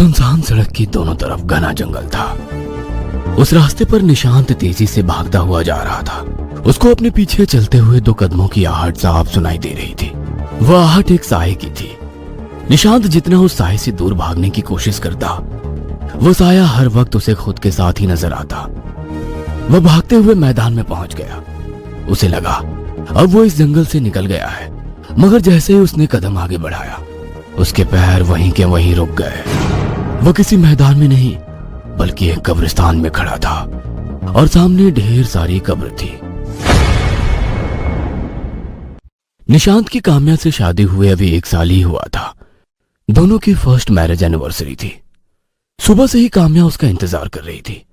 सुनसान सड़क की दोनों तरफ घना जंगल था। उस रास्ते पर निशांत तेजी से भागता हुआ जा रहा था। उसको अपने पीछे चलते हुए 2 कदमों की आहट साफ सुनाई दे रही थी। वह आहट एक साए की थी। निशांत जितना उस साए से दूर भागने की कोशिश करता, वो साया हर वक्त उसे खुद के साथ ही नजर आता। वह भागते हुए मैदान में पहुंच गया। उसे लगा अब वो इस जंगल से निकल गया है, मगर जैसे ही उसने कदम आगे बढ़ाया, उसके पैर वहीं के वहीं रुक गए। वह किसी मैदान में नहीं बल्कि एक कब्रिस्तान में खड़ा था और सामने ढेर सारी कब्र थी। निशांत की काम्या से शादी हुए अभी 1 साल ही हुआ था। दोनों की फर्स्ट मैरिज एनिवर्सरी थी। सुबह से ही काम्या उसका इंतजार कर रही थी,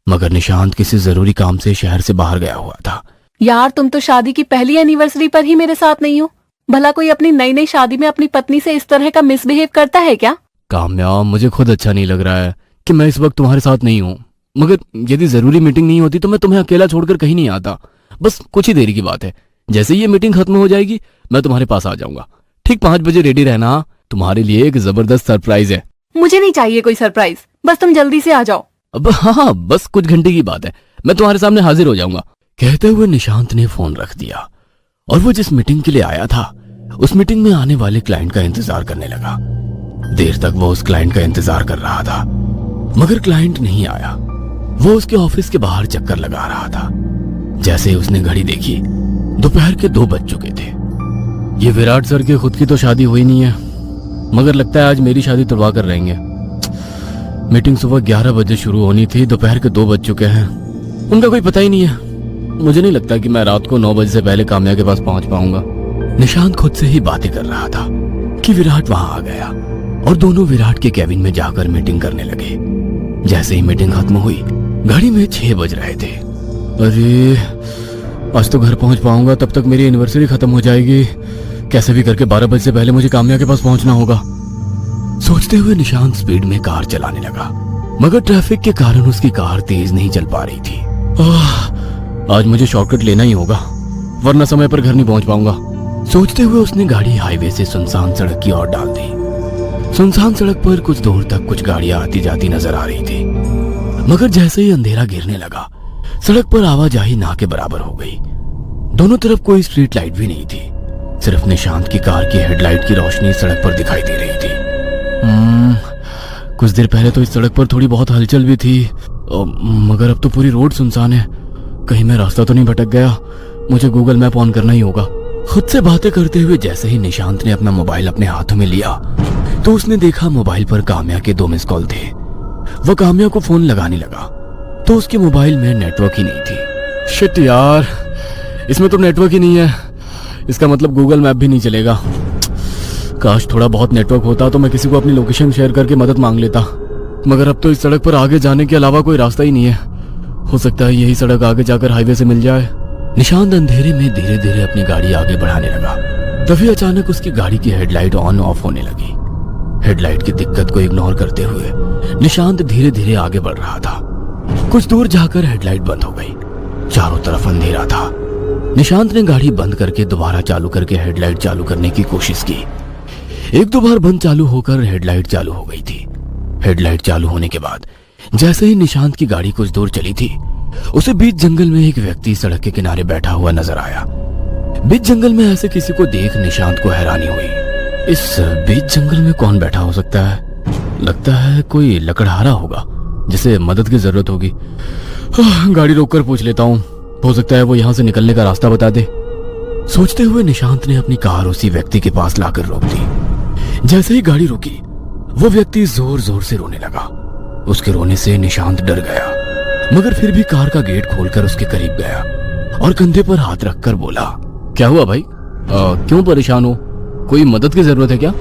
मगर निशांत किसी जरूरी काम से शहर से बाहर गया हुआ था। यार, तुम तो शादी की पहली एनिवर्सरी पर ही मेरे साथ नहीं हो। भला कोई अपनी नई नई शादी में अपनी पत्नी से इस तरह का मिसबिहेव करता है क्या? काम्या, मुझे खुद अच्छा नहीं लग रहा है कि मैं इस वक्त तुम्हारे साथ नहीं हूँ, मगर यदि जरूरी मीटिंग नहीं होती तो मैं तुम्हें अकेला छोड़कर कहीं नहीं आता। बस कुछ ही देरी की बात है। जैसे ही ये मीटिंग खत्म हो जाएगी मैं तुम्हारे पास आ जाऊंगा। ठीक 5 बजे रेडी रहना, तुम्हारे लिए एक जबरदस्त सरप्राइज है। मुझे नहीं चाहिए कोई सरप्राइज, बस तुम जल्दी से आ जाओ। अब हाँ, बस कुछ घंटे की बात है, मैं तुम्हारे सामने हाजिर हो जाऊंगा। कहते हुए निशांत ने फोन रख दिया और वो जिस मीटिंग के लिए आया था उस मीटिंग में आने वाले क्लाइंट का इंतजार करने लगा। देर तक वो उस क्लाइंट का इंतजार कर रहा था, मगर क्लाइंट नहीं आया। वो उसके ऑफिस के बाहर चक्कर लगा रहा था। जैसे ही उसने घड़ी देखी, दोपहर के 2 बज चुके थे। ये विराट सर की खुद की तो शादी हुई नहीं है, मगर लगता है आज मेरी शादी तुड़वा कर रहेंगे। मीटिंग सुबह 11 बजे शुरू होनी थी, दोपहर के 2 बज चुके हैं। उनका कोई पता ही नहीं है। मुझे नहीं लगता कि मैं रात को 9 बजे से पहले काम्या के पास पहुंच पाऊंगा। निशांत खुद से ही बातें कर रहा था कि विराट वहां आ गया और दोनों विराट के केबिन में जाकर मीटिंग करने लगे। जैसे ही मीटिंग खत्म हुई, घड़ी में 6 बज रहे थे। अरे, आज तो घर पहुंच पाऊंगा तब तक मेरी एनिवर्सरी खत्म हो जाएगी। कैसे भी करके 12 बजे से पहले मुझे काम्या के पास पहुंचना होगा। सोचते हुए निशांत स्पीड में कार चलाने लगा, मगर ट्रैफिक के कारण उसकी कार तेज नहीं चल पा रही थी। आज मुझे शॉर्टकट लेना ही होगा, वरना समय पर घर नहीं पहुंच पाऊंगा। सोचते हुए उसने गाड़ी हाईवे से सुनसान सड़क की ओर डाल दी। सुनसान सड़क पर कुछ दूर तक कुछ गाड़ियां आती जाती नजर आ रही थी, मगर जैसे ही अंधेरा गिरने लगा, सड़क पर आवाजाही ना के बराबर हो गई। दोनों तरफ कोई स्ट्रीट लाइट भी नहीं थी, सिर्फ निशांत की कार की हेडलाइट की रोशनी सड़क पर दिखाई दे रही थी। कुछ देर पहले तो इस सड़क पर थोड़ी बहुत हलचल भी थी, मगर अब तो पूरी रोड सुनसान है। कहीं मैं रास्ता तो नहीं भटक गया? मुझे गूगल मैप ऑन करना ही होगा। खुद से बातें करते हुए जैसे ही निशांत ने अपना मोबाइल अपने हाथों में लिया तो उसने देखा मोबाइल पर काम्या के 2 मिस कॉल थे। वह काम्या को फोन लगाने लगा तो उसके मोबाइल में नेटवर्क ही नहीं थी। शिट यार, इसमें तो नेटवर्क ही नहीं है। इसका मतलब गूगल मैप भी नहीं चलेगा। काश थोड़ा बहुत नेटवर्क होता तो मैं किसी को अपनी लोकेशन शेयर करके मदद मांग लेता, मगर अब तो इस सड़क पर आगे जाने के अलावा कोई रास्ता ही नहीं है। हो सकता है यही सड़क आगे जाकर हाईवे से मिल जाए। निशांत अंधेरे में धीरे धीरे अपनी गाड़ी आगे बढ़ाने लगा। तभी अचानक उसकी गाड़ी की हेडलाइट ऑन ऑफ होने लगी। हेडलाइट की दिक्कत को इग्नोर करते हुए निशांत धीरे धीरे आगे बढ़ रहा था। कुछ दूर जाकर हेडलाइट बंद हो गई। चारों तरफ अंधेरा था। निशांत ने गाड़ी बंद करके दोबारा चालू करके हेडलाइट चालू करने की कोशिश की। 1-2 बार बंद चालू होकर हेडलाइट चालू हो गई थी। हेडलाइट चालू होने के बाद जैसे ही निशांत की गाड़ी कुछ दूर चली थी, उसे बीच जंगल में एक व्यक्ति सड़क के किनारे बैठा हुआ नजर आया। बीच जंगल में ऐसे किसी को देख निशांत को हैरानी हुई। इस बीच जंगल में कौन बैठा हो सकता है? लगता है कोई लकड़हारा होगा जिसे मदद की जरूरत होगी। गाड़ी रोककर पूछ लेता हूँ, हो सकता है वो यहाँ से निकलने का रास्ता बता दे। सोचते हुए निशांत ने अपनी कार उसी व्यक्ति के पास लाकर रोक दी। जैसे ही गाड़ी रुकी, वो व्यक्ति जोर जोर से रोने लगा। उसके रोने से निशांत डर गया, मगर फिर भी कार का गेट खोलकर उसके करीब गया और कंधे पर हाथ रखकर बोला, क्या हुआ भाई? क्यों परेशान हो? कोई मदद की जरूरत है क्या?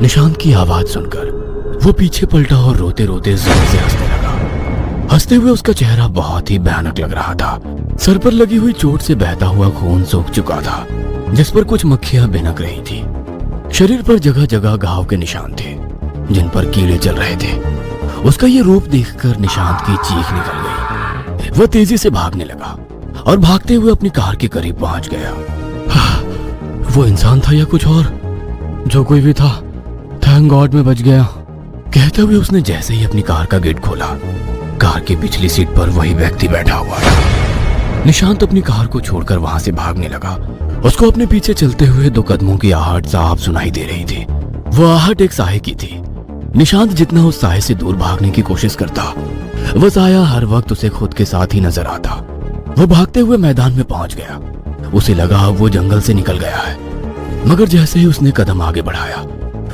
निशांत की आवाज सुनकर वो पीछे पलटा और रोते रोते जोर से हंसने लगा। हंसते हुए उसका चेहरा बहुत ही भयानक लग रहा था। सर पर लगी हुई चोट से बहता हुआ खून सूख चुका था, जिस पर कुछ मक्खियां भिनक रही थी। शरीर पर जगह जगह घाव के निशान थे, जिन पर कीड़े चल रहे थे। उसका ये रूप देखकर निशांत की चीख निकल गई। वह तेजी से भागने लगा और भागते हुए अपनी कार के करीब पहुंच गया। वो इंसान था या कुछ और? जो कोई भी था, थैंक गॉड मैं बच गया। कहते हुए उसने जैसे ही अपनी कार का गेट खोला, कार की पिछली सीट पर वही व्यक्ति बैठा हुआ था। निशांत अपनी कार को छोड़कर वहां से भागने लगा। उसको अपने पीछे चलते हुए 2 कदमों की आहट साफ सुनाई दे रही थी। वो आहट एक साये की थी। निशांत जितना उस साये से दूर भागने की कोशिश करता, वो साया हर वक्त उसे खुद के साथ ही नजर आता। वो भागते हुए मैदान में पहुंच गया। उसे लगा वो जंगल से निकल गया है, मगर जैसे ही उसने कदम आगे बढ़ाया,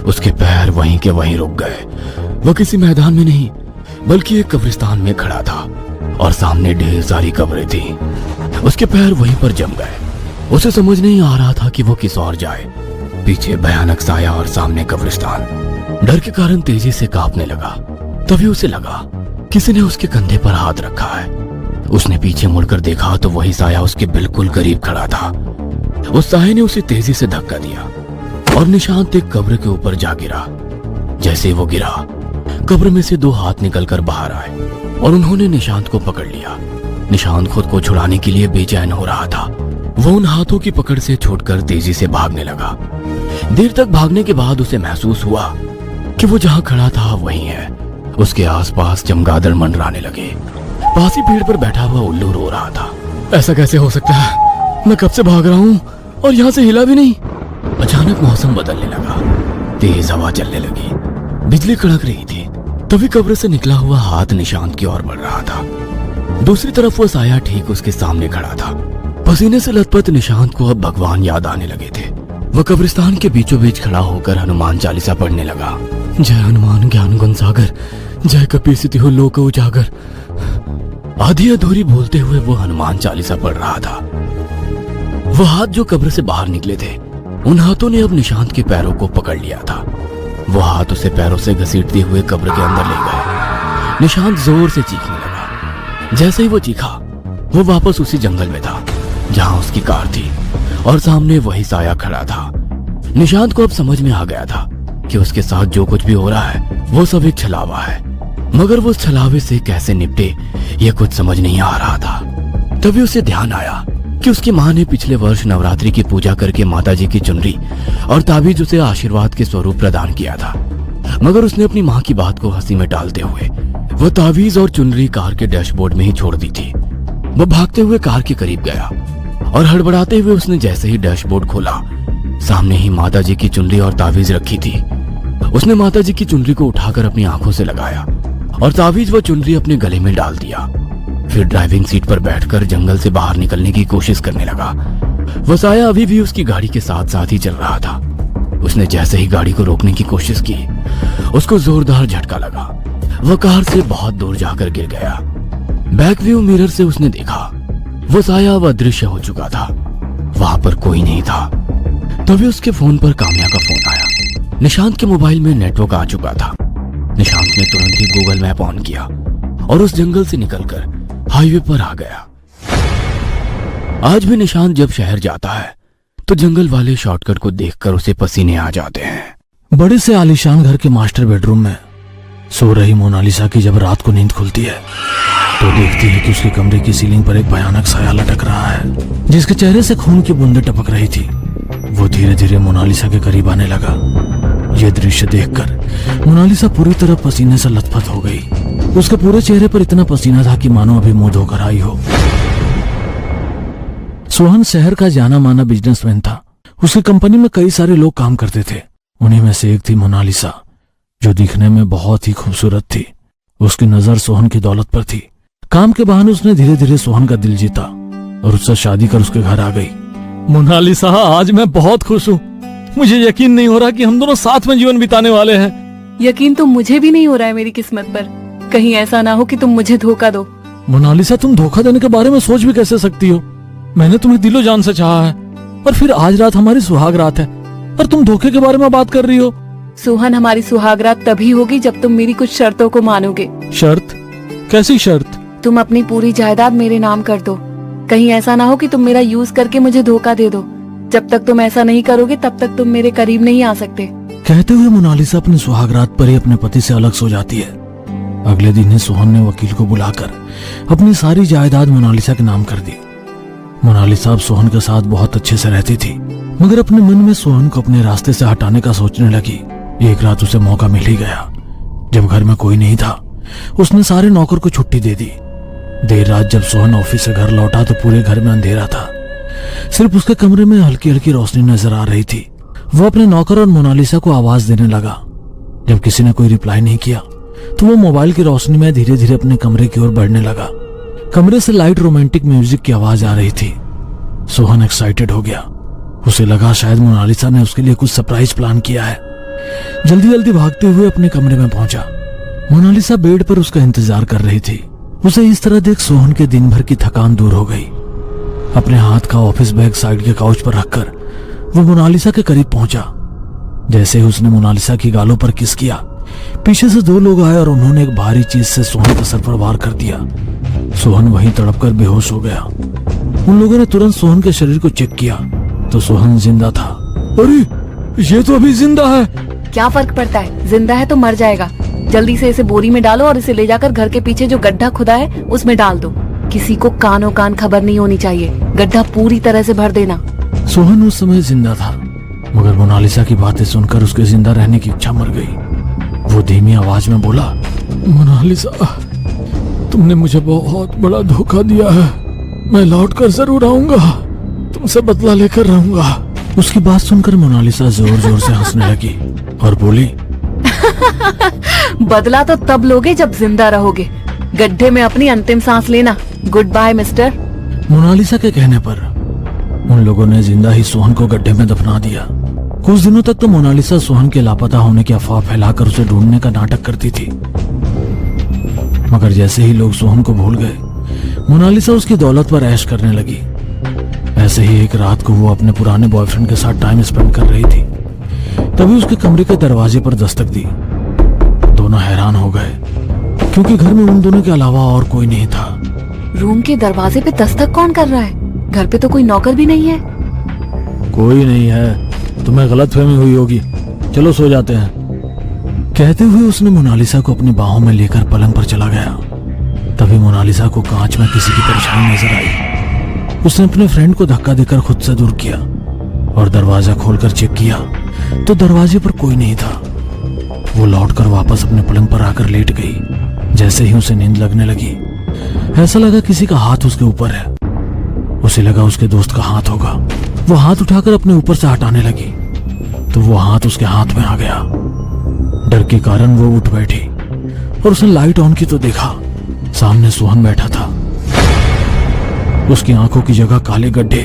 उसके पैर वहीं के वहीं रुक गए। वो किसी मैदान में नहीं, बल्कि एक कब्रिस्तान में खड़ा था और सामने ढेर सारी कब्रें थी। उसके पैर वहीं पर जम गए। उसे समझ नहीं आ रहा था कि वो किस ओर जाए। पीछे भयानक साया और सामने कब्रिस्तान। डर के कारण तेजी से कांपने लगा। तभी उसे लगा किसी ने उसके कंधे पर हाथ रखा है। उसने पीछे मुड़कर देखा तो वही साया उसके बिल्कुल करीब खड़ा था। उस साये ने उसे तेजी से धक्का दिया और निशांत एक कब्र के ऊपर जा गिरा। जैसे ही वो गिरा, कब्र में से 2 हाथ निकलकर बाहर आए और उन्होंने निशांत को पकड़ लिया। निशांत खुद को छुड़ाने के लिए बेचैन हो रहा था। वो उन हाथों की पकड़ से छूटकर तेजी से भागने लगा। देर तक भागने के बाद उसे महसूस हुआ कि वो जहां खड़ा था वही है। उसके आसपास चमगादड़ मंडराने लगे। पास ही पेड़ पर बैठा हुआ उल्लू रो रहा था। ऐसा कैसे हो सकता है? मैं कब से भाग रहा हूँ और यहाँ से हिला भी नहीं। अचानक मौसम बदलने लगा। तेज हवा चलने लगी। बिजली कड़क रही थी। तभी कब्र से निकला हुआ हाथ निशांत की ओर बढ़ रहा था। दूसरी तरफ वो साया ठीक उसके सामने खड़ा था। पसीने से लथपथ निशांत को अब भगवान याद आने लगे थे। वह कब्रिस्तान के बीचों बीच खड़ा होकर हनुमान चालीसा पढ़ने लगा। जय हनुमान ज्ञान गुण सागर, जय कपीसति लोक उजागर। आधी अधूरी बोलते हुए वो हनुमान चालीसा पढ़ रहा था। वो हाथ जो कब्र से बाहर निकले थे, उन हाथों ने अब निशांत के पैरों को पकड़ लिया था। वो हाथ उसे पैरों से घसीटते हुए कब्र के अंदर ले गए। निशांत जोर से चीखने लगा। जैसे ही वो चीखा, वो वापस उसी जंगल में था जहां उसकी कार थी और सामने वही साया खड़ा था। निशांत को अब समझ में आ गया था कि उसके साथ जो कुछ भी हो रहा है वो सब एक छलावा है, मगर वो उस छलावे से कैसे निपटे ये कुछ समझ नहीं आ रहा था। तभी उसे ध्यान आया कि उसकी माँ ने पिछले वर्ष नवरात्रि की पूजा करके माताजी की चुनरी और ताबीज उसे आशीर्वाद के स्वरूप प्रदान किया था। मगर उसने अपनी माँ की बात को हंसी में टालते हुए वो ताबीज और चुनरी कार के डैशबोर्ड में ही छोड़ दी थी। वो भागते हुए कार के करीब गया और हड़बड़ाते हुए उसने जैसे ही डैशबोर्ड खोला, सामने ही माताजी की चुनरी और ताबीज रखी थी। उसने माताजी की चुनरी को उठाकर अपनी आंखों से लगाया और ताबीज व चुनरी अपने गले में डाल दिया। फिर ड्राइविंग सीट पर बैठकर जंगल से बाहर निकलने की कोशिश करने लगा। वो साया अभी भी उसकी गाड़ी के साथ साथ ही चल रहा था। उसने जैसे ही गाड़ी को रोकने की कोशिश की, उसको जोरदार झटका लगा। वह कार से बहुत दूर जाकर गिर गया। बैक व्यू मिरर से उसने देखा, वो साया अब अदृश्य हो चुका था। वहां पर कोई नहीं था। तभी उसके फोन पर काम्या का फोन आया। निशांत के मोबाइल में नेटवर्क आ चुका था। निशांत ने तुरंत ही गूगल मैप ऑन किया और उस जंगल से निकलकर हाईवे पर आ गया। आज भी निशांत जब शहर जाता है तो जंगल वाले शॉर्टकट को देखकर उसे पसीने आ जाते हैं। बड़े से आलीशान घर के मास्टर बेडरूम में सो रही मोनालिसा की जब रात को नींद खुलती है तो देखती है कि उसके कमरे की सीलिंग पर एक भयानक साया लटक रहा है, जिसके चेहरे से खून की बूंदें टपक रही थी। वो धीरे धीरे मोनालिसा के करीब आने लगा। यह दृश्य देखकर मोनालिसा पूरी तरह पसीने से लथपथ हो गई। उसके पूरे चेहरे पर इतना पसीना था कि मानो अभी मुंह धोकर आई हो। सोहन शहर का जाना माना बिजनेसमैन था। उसकी कंपनी में कई सारे लोग काम करते थे। उन्हीं में से एक थी मोनालिसा, जो दिखने में बहुत ही खूबसूरत थी। उसकी नजर सोहन की दौलत पर थी। काम के बहाने उसने धीरे धीरे सोहन का दिल जीता और उससे शादी कर उसके घर आ गई। मोनालिसा, आज मैं बहुत खुश हूँ। मुझे यकीन नहीं हो रहा कि हम दोनों साथ में जीवन बिताने वाले हैं। यकीन तो मुझे भी नहीं हो रहा है मेरी किस्मत पर। कहीं ऐसा ना हो कि तुम मुझे धोखा दो। मोनालिसा, तुम धोखा देने के बारे में सोच भी कैसे सकती हो? मैंने तुम्हें दिलो जान से चाहा है और फिर आज रात हमारी सुहाग रात है और तुम धोखे के बारे में बात कर रही हो। सोहन, हमारी सुहाग रात तभी होगी जब तुम मेरी कुछ शर्तों को मानोगे। शर्त? कैसी शर्त? तुम अपनी पूरी जायदाद मेरे नाम कर दो। कहीं ऐसा ना हो कि तुम मेरा यूज करके मुझे धोखा दे दो। जब तक तुम ऐसा नहीं करोगे तब तक तुम मेरे करीब नहीं आ सकते। कहते हुए मोनालिसा अपनी सुहागरात पर ही अपने पति से अलग सो जाती है। अगले दिन ही सोहन ने वकील को बुलाकर अपनी सारी जायदाद मोनालिसा के नाम कर दी। मोनालिसा अब सोहन के साथ बहुत अच्छे से रहती थी, मगर अपने मन में सोहन को अपने रास्ते से हटाने का सोचने लगी। एक रात उसे मौका मिल ही गया। जब घर में कोई नहीं था उसने सारे नौकर को छुट्टी दे दी। देर रात जब सोहन ऑफिस से घर लौटा तो पूरे घर में अंधेरा था। सिर्फ उसके कमरे में हल्की हल्की रोशनी नजर आ रही थी। वो अपने नौकर और मोनालिसा को आवाज देने लगा। जब किसी ने कोई रिप्लाई नहीं किया तो वो मोबाइल की रोशनी में धीरे धीरे अपने कमरे की ओर बढ़ने लगा। कमरे से लाइट रोमांटिक म्यूजिक की आवाज आ रही थी। सोहन एक्साइटेड हो गया। उसे लगा शायद मोनालिसा ने उसके लिए कुछ सरप्राइज प्लान किया है। जल्दी जल्दी भागते हुए अपने कमरे में पहुंचा। मोनालिसा बेड पर उसका इंतजार कर रही थी। उसे इस तरह देख सोहन के दिन भर की थकान दूर हो गई। अपने हाथ का ऑफिस बैग साइड के काउच पर रखकर वो मोनालिसा के करीब पहुंचा। जैसे ही उसने मोनालिसा की गालों पर किस किया, पीछे से दो लोग आए और उन्होंने एक भारी चीज से सोहन के सर पर वार कर दिया। सोहन वहीं तड़पकर बेहोश हो गया। उन लोगों ने तुरंत सोहन के शरीर को चेक किया तो सोहन जिंदा था। अरे ये तो अभी जिंदा है। क्या फर्क पड़ता है, जिंदा है तो मर जाएगा। जल्दी से इसे बोरी में डालो और इसे ले जाकर घर के पीछे जो गड्ढा खुदा है उसमें डाल दो। किसी को कानों कान खबर नहीं होनी चाहिए। गड्ढा पूरी तरह से भर देना। सोहन उस समय जिंदा था, मगर मोनालिसा की बातें सुनकर उसके जिंदा रहने की इच्छा मर गई। वो धीमी आवाज में बोला, मोनालिसा, तुमने मुझे बहुत बड़ा धोखा दिया है। मैं लौट कर जरूर आऊंगा, तुमसे बदला लेकर रहूंगा। उसकी बात सुनकर मोनालिसा जोर जोर से हंसने लगी और बोली, बदला तो तब लोगे जब जिंदा रहोगे। गड्ढे में अपनी अंतिम सांस लेना। Good bye mister. मोनालिसा के कहने पर उन लोगों ने जिंदा ही सोहन को गड्ढे में दफना दिया। कुछ दिनों तक तो मोनालिसा सोहन के लापता होने की अफवाह फैलाकर उसे ढूंढने का नाटक करती थी, मगर जैसे ही लोग सोहन को भूल गए, मोनालिसा उसकी दौलत पर ऐश करने लगी। ऐसे ही एक रात को वो अपने पुराने बॉयफ्रेंड के साथ टाइम स्पेंड कर रही थी। तभी उसके कमरे के दरवाजे पर दस्तक दी। दोनों हैरान हो गए क्योंकि घर में उन दोनों के अलावा और कोई नहीं था। रूम के दरवाजे पे दस्तक कौन कर रहा है? घर पे तो कोई नौकर भी नहीं है। कोई नहीं है, तुम्हें गलतफहमी हुई होगी, चलो सो जाते हैं। कहते हुए उसने मोनालिसा को अपनी बाहों में लेकर पलंग पर चला गया। तभी मोनालिसा को कांच में किसी की परछाई नजर आई। उसने अपने फ्रेंड को धक्का देकर खुद से दूर किया और दरवाजा खोलकर चेक किया तो दरवाजे पर कोई नहीं था। वो लौटकर वापस अपने पलंग पर आकर लेट गई। जैसे ही उसे नींद लगने लगी, ऐसा लगा किसी का हाथ उसके ऊपर है। उसे लगा उसके दोस्त का हाथ होगा। वो हाथ उठाकर अपने ऊपर से हटाने लगी तो वो हाथ उसके हाथ में आ गया। डर के कारण वो उठ बैठी और उसने लाइट ऑन की तो देखा सामने सोहन बैठा था। उसकी आंखों की जगह काले गड्ढे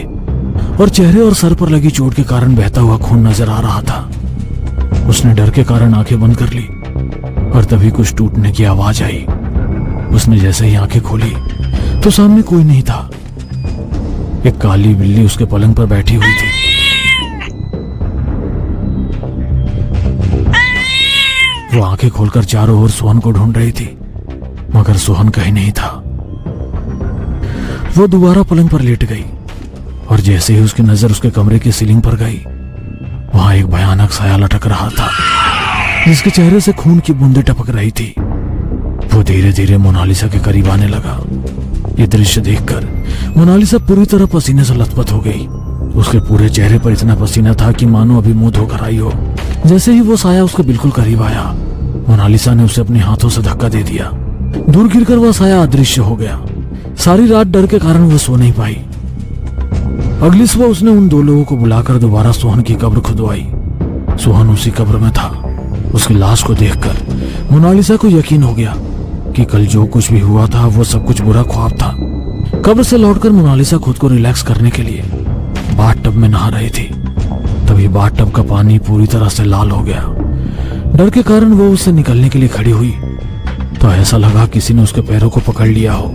और चेहरे और सर पर लगी चोट के कारण बहता हुआ खून नजर आ रहा था। उसने डर के कारण आंखें बंद कर ली और तभी कुछ टूटने की आवाज आई। उसने जैसे ही आंखें खोली तो सामने कोई नहीं था। एक काली बिल्ली उसके पलंग पर बैठी हुई थी। वो आंखें खोलकर चारों ओर सोहन को ढूंढ रही थी, मगर सोहन कहीं नहीं था। वो दोबारा पलंग पर लेट गई और जैसे ही उसकी नजर उसके कमरे की सीलिंग पर गई, वहां एक भयानक साया लटक रहा था जिसके चेहरे से खून की बूंदें टपक रही थी। वो धीरे धीरे मोनालिसा के करीब आने लगा। ये दृश्य देखकर मोनालिसा पूरी तरह पसीने से लथपथ हो गई। उसके पूरे चेहरे पर इतना पसीना था कि मानो अभी मुंह धोकर आई हो। जैसे ही वो साया उसके बिल्कुल करीब आया, मोनालिसा ने उसे अपने हाथों से धक्का दे दिया। दूर गिरकर वह साया अदृश्य हो गया। सारी रात डर के कारण वो सो नहीं पाई। अगली सुबह उसने उन दो लोगों को बुलाकर दोबारा सोहन की कब्र खुदवाई। सोहन उसी कब्र में था। उसकी लाश को देखकर मोनालिसा को यकीन हो गया कि कल जो कुछ भी हुआ था वो सब कुछ बुरा ख्वाब था। कब्र से लौटकर मोनालिसा खुद को रिलैक्स करने के लिए बाथटब में नहा रही थी। तभी बाथटब का पानी पूरी तरह से लाल हो गया। डर के कारण वो उससे निकलने के लिए खड़ी हुई तो ऐसा लगा किसी ने उसके पैरों को पकड़ लिया हो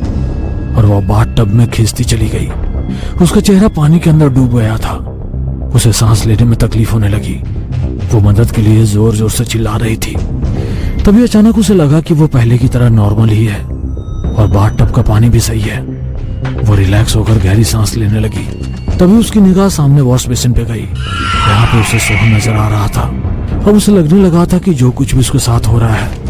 और वह बाथटब में खींचती चली गई। उसका चेहरा पानी के अंदर डूब गया था। उसे सांस लेने में तकलीफ होने लगी। वो मदद के लिए जोर जोर से चिल्ला रही थी। तभी अचानक उसे लगा कि वो पहले की तरह नॉर्मल ही है और बाथटब का पानी भी सही है। वो रिलैक्स होकर गहरी सांस लेने लगी। तभी उसकी निगाह सामने वॉश बेसिन पे गई। यहाँ पे उसे सोहन नजर आ रहा था। अब उसे लगने लगा था कि जो कुछ भी उसके साथ हो रहा है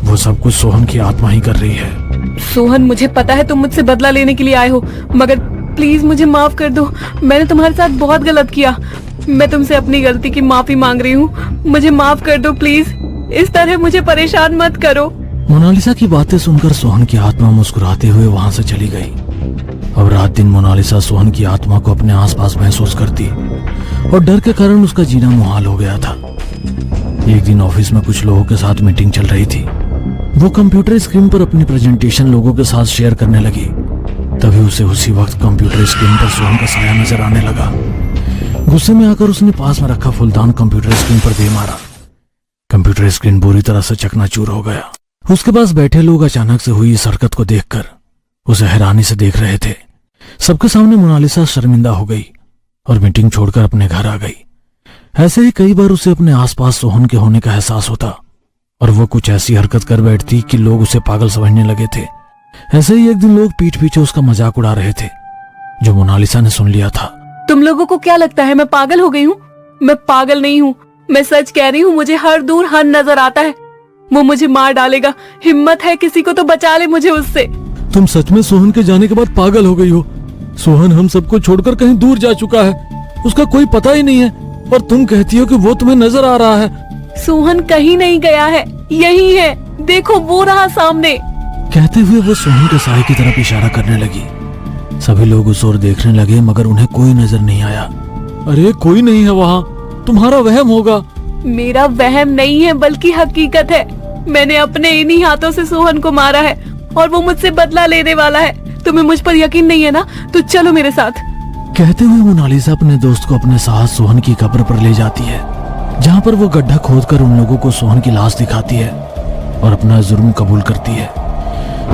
वो सब कुछ सोहन की आत्मा ही कर रही है। सोहन, मुझे पता है तुम मुझसे बदला लेने के लिए आए हो, मगर प्लीज मुझे माफ कर दो। मैंने तुम्हारे साथ बहुत गलत किया। मैं तुमसे अपनी गलती की माफी मांग रही हूँ। मुझे माफ कर दो प्लीज। इस तरह मुझे परेशान मत करो। मोनालिसा की बातें सुनकर सोहन की आत्मा मुस्कुराते हुए वहां से चली गई। अब रात दिन मोनालिसा सोहन की आत्मा को अपने आसपास महसूस करती और डर के कारण उसका जीना मुहाल हो गया था। एक दिन ऑफिस में कुछ लोगों के साथ मीटिंग चल रही थी। वो कंप्यूटर स्क्रीन पर अपनी प्रेजेंटेशन लोगों के साथ शेयर करने लगी। तभी उसे उसी वक्त कंप्यूटर स्क्रीन पर सोहन का साया नजर आने लगा। गुस्से में आकर उसने पास में रखा फूलदान कंप्यूटर स्क्रीन पर दे मारा। कंप्यूटर स्क्रीन बुरी तरह से चकनाचूर हो गया। उसके पास बैठे लोग अचानक से हुई इस हरकत को देखकर उसे हैरानी से देख रहे थे। सबके सामने मोनालिसा शर्मिंदा हो गई और मीटिंग छोड़कर अपने घर आ गई। ऐसे ही कई बार उसे अपने आसपास सोहन के होने का एहसास होता और वो कुछ ऐसी हरकत कर बैठती कि लोग उसे पागल समझने लगे थे। ऐसे ही एक दिन लोग पीठ पीछे उसका मजाक उड़ा रहे थे, जो मोनालिसा ने सुन लिया था। तुम लोगों को क्या लगता है मैं पागल हो गई हूँ? मैं पागल नहीं हूँ, मैं सच कह रही हूँ। मुझे हर दूर हन नजर आता है। वो मुझे मार डालेगा। हिम्मत है किसी को तो बचा ले मुझे उससे। तुम सच में सोहन के जाने के बाद पागल हो गई हो? सोहन हम सबको छोड़कर कहीं दूर जा चुका है, उसका कोई पता ही नहीं है, और तुम कहती हो कि वो तुम्हें नजर आ रहा है। सोहन कहीं नहीं गया है, यही है, देखो वो रहा सामने। कहते हुए वो सोहन के साए की तरफ इशारा करने लगी। सभी लोग उस ओर देखने लगे मगर उन्हें कोई नजर नहीं आया। अरे कोई नहीं है वहाँ, तुम्हारा वहम होगा। मेरा वहम नहीं है बल्कि हकीकत है। मैंने अपने इन्हीं हाथों से सोहन को मारा है और वो मुझसे बदला लेने वाला है। तुम्हें मुझ पर यकीन नहीं है ना, तो चलो मेरे साथ। कहते हुए मोनालिसा अपने दोस्त को अपने साथ सोहन की कब्र पर ले जाती है, जहाँ पर वो गड्ढा खोदकर उन लोगों को सोहन की लाश दिखाती है और अपना जुर्म कबूल करती है।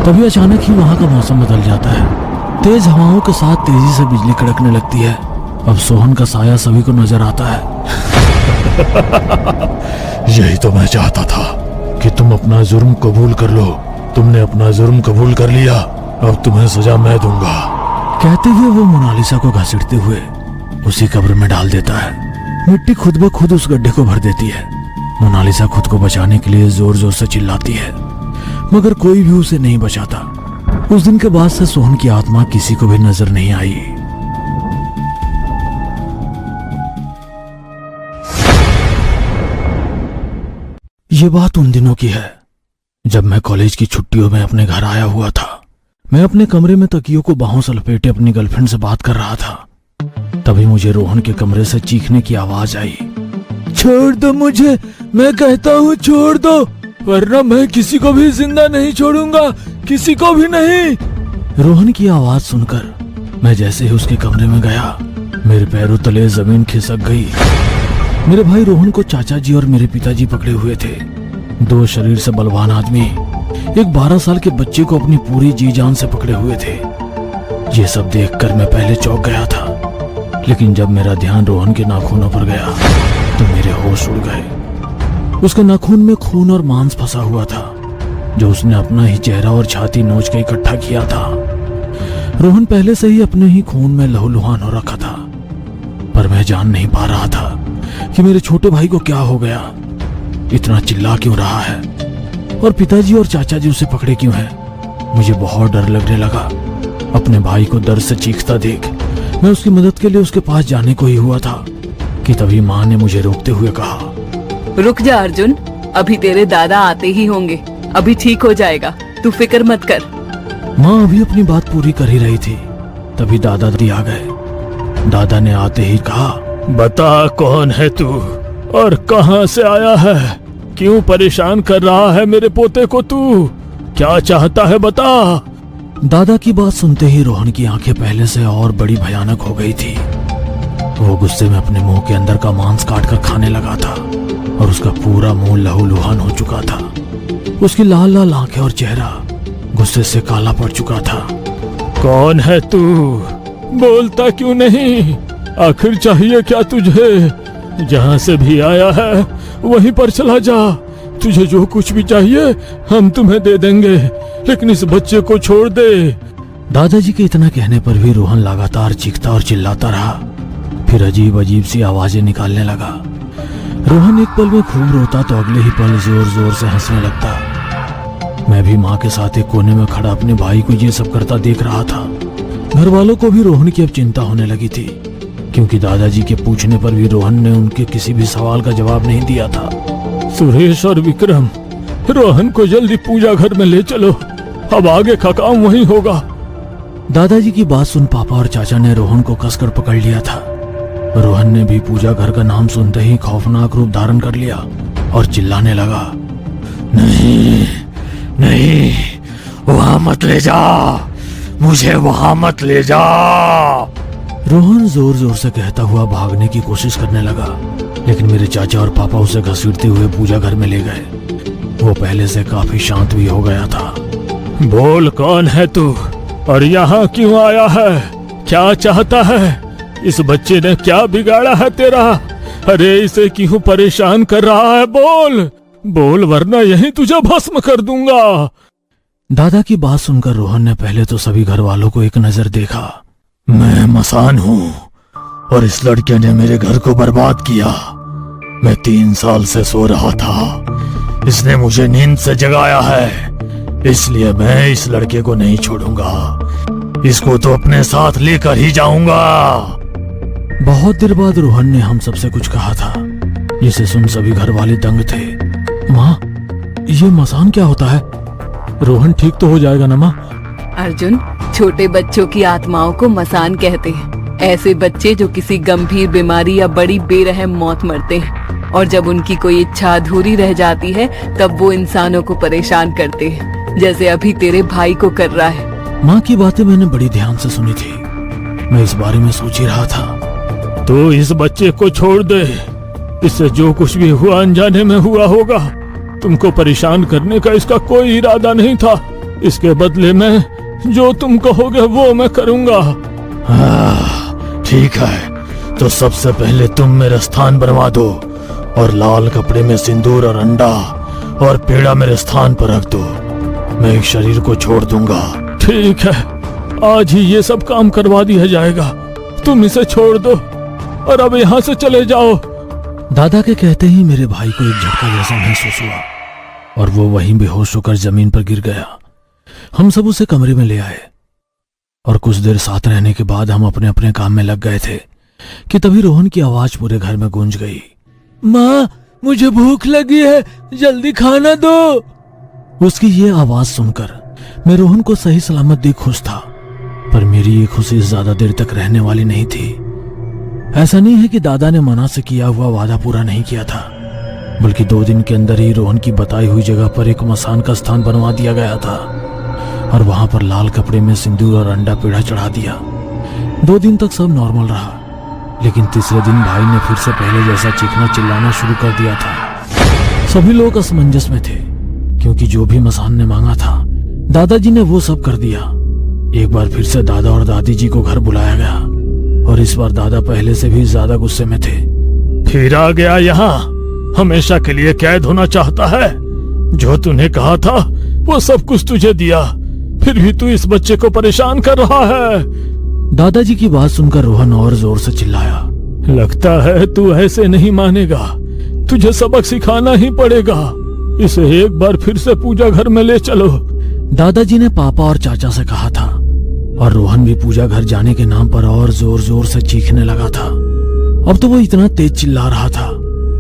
तभी अचानक ही वहाँ का मौसम बदल जाता है। तेज हवाओं के साथ तेजी से बिजली कड़कने लगती है। अब सोहन का साया सभी को नजर आता है। यही तो मैं चाहता था कि तुम अपना जुर्म कबूल कर लो। तुमने अपना जुर्म कबूल कर लिया, अब तुम्हें सजा मैं दूंगा। कहते हुए वो मोनालिसा को घसीटते हुए उसी कब्र में डाल देता है। मिट्टी खुद ब खुद उस गड्ढे को भर देती है। मोनालिसा खुद को बचाने के लिए जोर जोर से चिल्लाती है, मगर कोई भी उसे नहीं बचाता। उस दिन के बाद से सोहन की आत्मा किसी को भी नजर नहीं आई। ये बात उन दिनों की है जब मैं कॉलेज की छुट्टियों में अपने घर आया हुआ था। मैं अपने कमरे में तकियों को बाहों से लपेटे अपनी गर्लफ्रेंड से बात कर रहा था। तभी मुझे रोहन के कमरे से चीखने की आवाज आई। छोड़ दो मुझे, मैं कहता हूँ छोड़ दो, वरना मैं किसी को भी जिंदा नहीं छोड़ूंगा, किसी को भी नहीं। रोहन की आवाज सुनकर मैं जैसे ही उसके कमरे में गया, मेरे पैरों तले जमीन खिसक गई। मेरे भाई रोहन को चाचा जी और मेरे पिताजी पकड़े हुए थे। दो शरीर से बलवान आदमी एक 12 साल के बच्चे को अपनी पूरी जी जान से पकड़े हुए थे। ये सब देखकर मैं पहले चौंक गया था, लेकिन जब मेरा ध्यान रोहन के नाखूनों पर गया तो मेरे होश उड़ गए। उसके नाखून में खून और मांस फंसा हुआ था, जो उसने अपना ही चेहरा और छाती नोच के इकट्ठा किया था। रोहन पहले से ही अपने ही खून में लहूलुहान हो रखा था, पर मैं जान नहीं पा रहा था कि मेरे छोटे भाई को क्या हो गया, इतना चिल्ला क्यों रहा है, और पिताजी और चाचा जी उसे पकड़े क्यों हैं। मुझे बहुत डर लगने लगा। अपने भाई को दर्द से चीखता देख मैं उसकी मदद के लिए उसके पास जाने को ही हुआ था कि तभी माँ ने मुझे रोकते हुए कहा, रुक जा अर्जुन, अभी तेरे दादा आते ही होंगे, अभी ठीक हो जाएगा, तू फिक्र मत कर। माँ अभी अपनी बात पूरी कर ही रही थी, तभी दादाजी आ गए। दादा ने आते ही कहा, बता कौन है तू और कहां से आया है? क्यों परेशान कर रहा है मेरे पोते को? तू क्या चाहता है बता। दादा की बात सुनते ही रोहन की आंखें पहले से और बड़ी भयानक हो गई थी। वो गुस्से में अपने मुंह के अंदर का मांस काटकर खाने लगा था और उसका पूरा मुंह लहूलुहान हो चुका था। उसकी लाल लाल आंखें और चेहरा गुस्से से काला पड़ चुका था। कौन है तू? बोलता क्यों नहीं? आखिर चाहिए क्या तुझे? जहाँ से भी आया है वहीं पर चला जा। तुझे जो कुछ भी चाहिए हम तुम्हें दे देंगे, लेकिन इस बच्चे को छोड़ दे। दादाजी के इतना कहने पर भी रोहन लगातार चीखता और चिल्लाता रहा। फिर अजीब अजीब सी आवाजें निकालने लगा। रोहन एक पल में खूब रोता तो अगले ही पल जोर जोर से हंसने लगता। मैं भी माँ के साथ एक कोने में खड़ा अपने भाई को ये सब करता देख रहा था। घर वालों को भी रोहन की अब चिंता होने लगी थी, क्योंकि दादाजी के पूछने पर भी रोहन ने उनके किसी भी सवाल का जवाब नहीं दिया था। सुरेश और विक्रम, रोहन को जल्दी पूजा घर में ले चलो, अब आगे का काम वहीं होगा। दादाजी की बात सुन पापा और चाचा ने रोहन को कसकर पकड़ लिया था। रोहन ने भी पूजा घर का नाम सुनते ही खौफनाक रूप धारण कर लिया और चिल्लाने लगा, नहीं नहीं, वहां मत ले जा, मुझे वहां मत ले जा। रोहन जोर जोर से कहता हुआ भागने की कोशिश करने लगा, लेकिन मेरे चाचा और पापा उसे घसीटते हुए पूजा घर में ले गए। वो पहले से काफी शांत भी हो गया था। बोल, कौन है तू और यहाँ क्यों आया है? क्या चाहता है? इस बच्चे ने क्या बिगाड़ा है तेरा? अरे इसे क्यों परेशान कर रहा है? बोल बोल, वरना यहीं तुझे भस्म कर दूंगा। दादा की बात सुनकर रोहन ने पहले तो सभी घर वालों को एक नजर देखा। मैं मसान हूँ और इस लड़के ने मेरे घर को बर्बाद किया। मैं 3 साल से सो रहा था, इसने मुझे नींद से जगाया है, इसलिए मैं इस लड़के को नहीं छोड़ूंगा, इसको तो अपने साथ लेकर ही जाऊंगा। बहुत देर बाद रोहन ने हम सबसे कुछ कहा था, जिसे सुन सभी घर वाले दंग थे। माँ, ये मसान क्या होता है? रोहन ठीक तो हो जाएगा ना माँ? अर्जुन, छोटे बच्चों की आत्माओं को मसान कहते हैं। ऐसे बच्चे जो किसी गंभीर बीमारी या बड़ी बेरहम मौत मरते हैं, और जब उनकी कोई इच्छा अधूरी रह जाती है तब वो इंसानों को परेशान करते हैं, जैसे अभी तेरे भाई को कर रहा है। माँ की बातें मैंने बड़ी ध्यान से सुनी थी। मैं इस बारे में सोच ही रहा था। तो इस बच्चे को छोड़ दे, इससे जो कुछ भी हुआ अनजाने में हुआ होगा। तुमको परेशान करने का इसका कोई इरादा नहीं था। इसके बदले में जो तुम कहोगे वो मैं करूंगा। ठीक है, तो सबसे पहले तुम मेरा स्थान बनवा दो और लाल कपड़े में सिंदूर और अंडा और पेड़ा मेरे स्थान पर रख दो। मैं एक शरीर को छोड़ दूंगा। ठीक है, आज ही ये सब काम करवा दिया जाएगा। तुम इसे छोड़ दो और अब यहाँ से चले जाओ। दादा के कहते ही मेरे भाई को एक झटका जैसा महसूस हुआ और वो वहीं बेहोश होकर जमीन पर गिर गया। हम सब उसे कमरे में ले आए और कुछ देर साथ रहने के बाद हम अपने अपने काम में लग गए थे कि तभी रोहन की आवाज पूरे घर में गूंज गई। माँ, मुझे भूख लगी है, जल्दी खाना दो। उसकी ये आवाज सुनकर मैं रोहन को सही सलामत देख खुश था, पर मेरी ये खुशी ज्यादा देर तक रहने वाली नहीं थी। ऐसा नहीं है कि दादा ने मना से किया हुआ वादा पूरा नहीं किया था, बल्कि 2 दिन के अंदर ही रोहन की बताई हुई जगह पर एक मसान का स्थान बनवा दिया गया था और वहां पर लाल कपड़े में सिंदूर और अंडा पेड़ा चढ़ा दिया। 2 दिन तक सब नॉर्मल रहा, लेकिन तीसरे दिन भाई ने फिर से पहले जैसा चीखना चिल्लाना शुरू कर दिया था। सभी लोग असमंजस में थे, क्योंकि जो भी मसान ने मांगा था दादाजी ने वो सब कर दिया। एक बार फिर से दादा और दादी जी को घर बुलाया गया और इस बार दादा पहले से भी ज्यादा गुस्से में थे। फिर आ गया यहाँ, हमेशा के लिए कैद होना चाहता है? जो तूने कहा था वो सब कुछ तुझे दिया, फिर भी तू इस बच्चे को परेशान कर रहा है। दादाजी की बात सुनकर रोहन और जोर से चिल्लाया। लगता है तू ऐसे नहीं मानेगा, तुझे सबक सिखाना ही पड़ेगा। इसे एक बार फिर से पूजा घर में ले चलो। दादाजी ने पापा और चाचा से कहा था और रोहन भी पूजा घर जाने के नाम पर और जोर जोर से चीखने लगा था। अब तो वो इतना तेज चिल्ला रहा था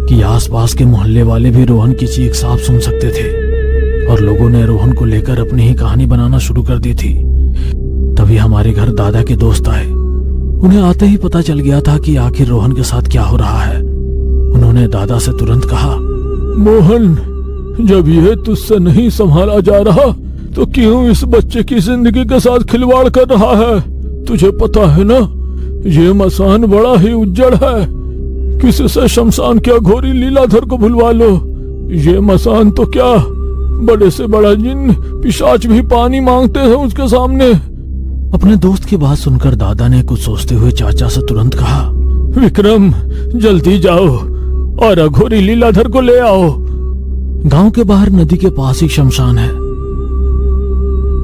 कि आसपास के मोहल्ले वाले भी रोहन की चीख साफ सुन सकते थे और लोगों ने रोहन को लेकर अपनी ही कहानी बनाना शुरू कर दी थी। तभी हमारे घर दादा के दोस्त आए। उन्हें आते ही पता चल गया था कि आखिर रोहन के साथ क्या हो रहा है। उन्होंने दादा से तुरंत कहा, मोहन, जब ये तुझसे नहीं संभाला जा रहा तो क्यों इस बच्चे की जिंदगी के साथ खिलवाड़ कर रहा है? तुझे पता है ना, ये मसान बड़ा ही उज्जड़ है। किसी से शमशान के अघोरी लीलाधर को बुलवा लो। ये मसान तो क्या, बड़े से बड़ा जिन पिशाच भी पानी मांगते हैं उसके सामने। अपने दोस्त की बात सुनकर दादा ने कुछ सोचते हुए चाचा से तुरंत कहा, विक्रम, जल्दी जाओ और अघोरी लीलाधर को ले आओ। गांव के बाहर नदी के पास ही शमशान है।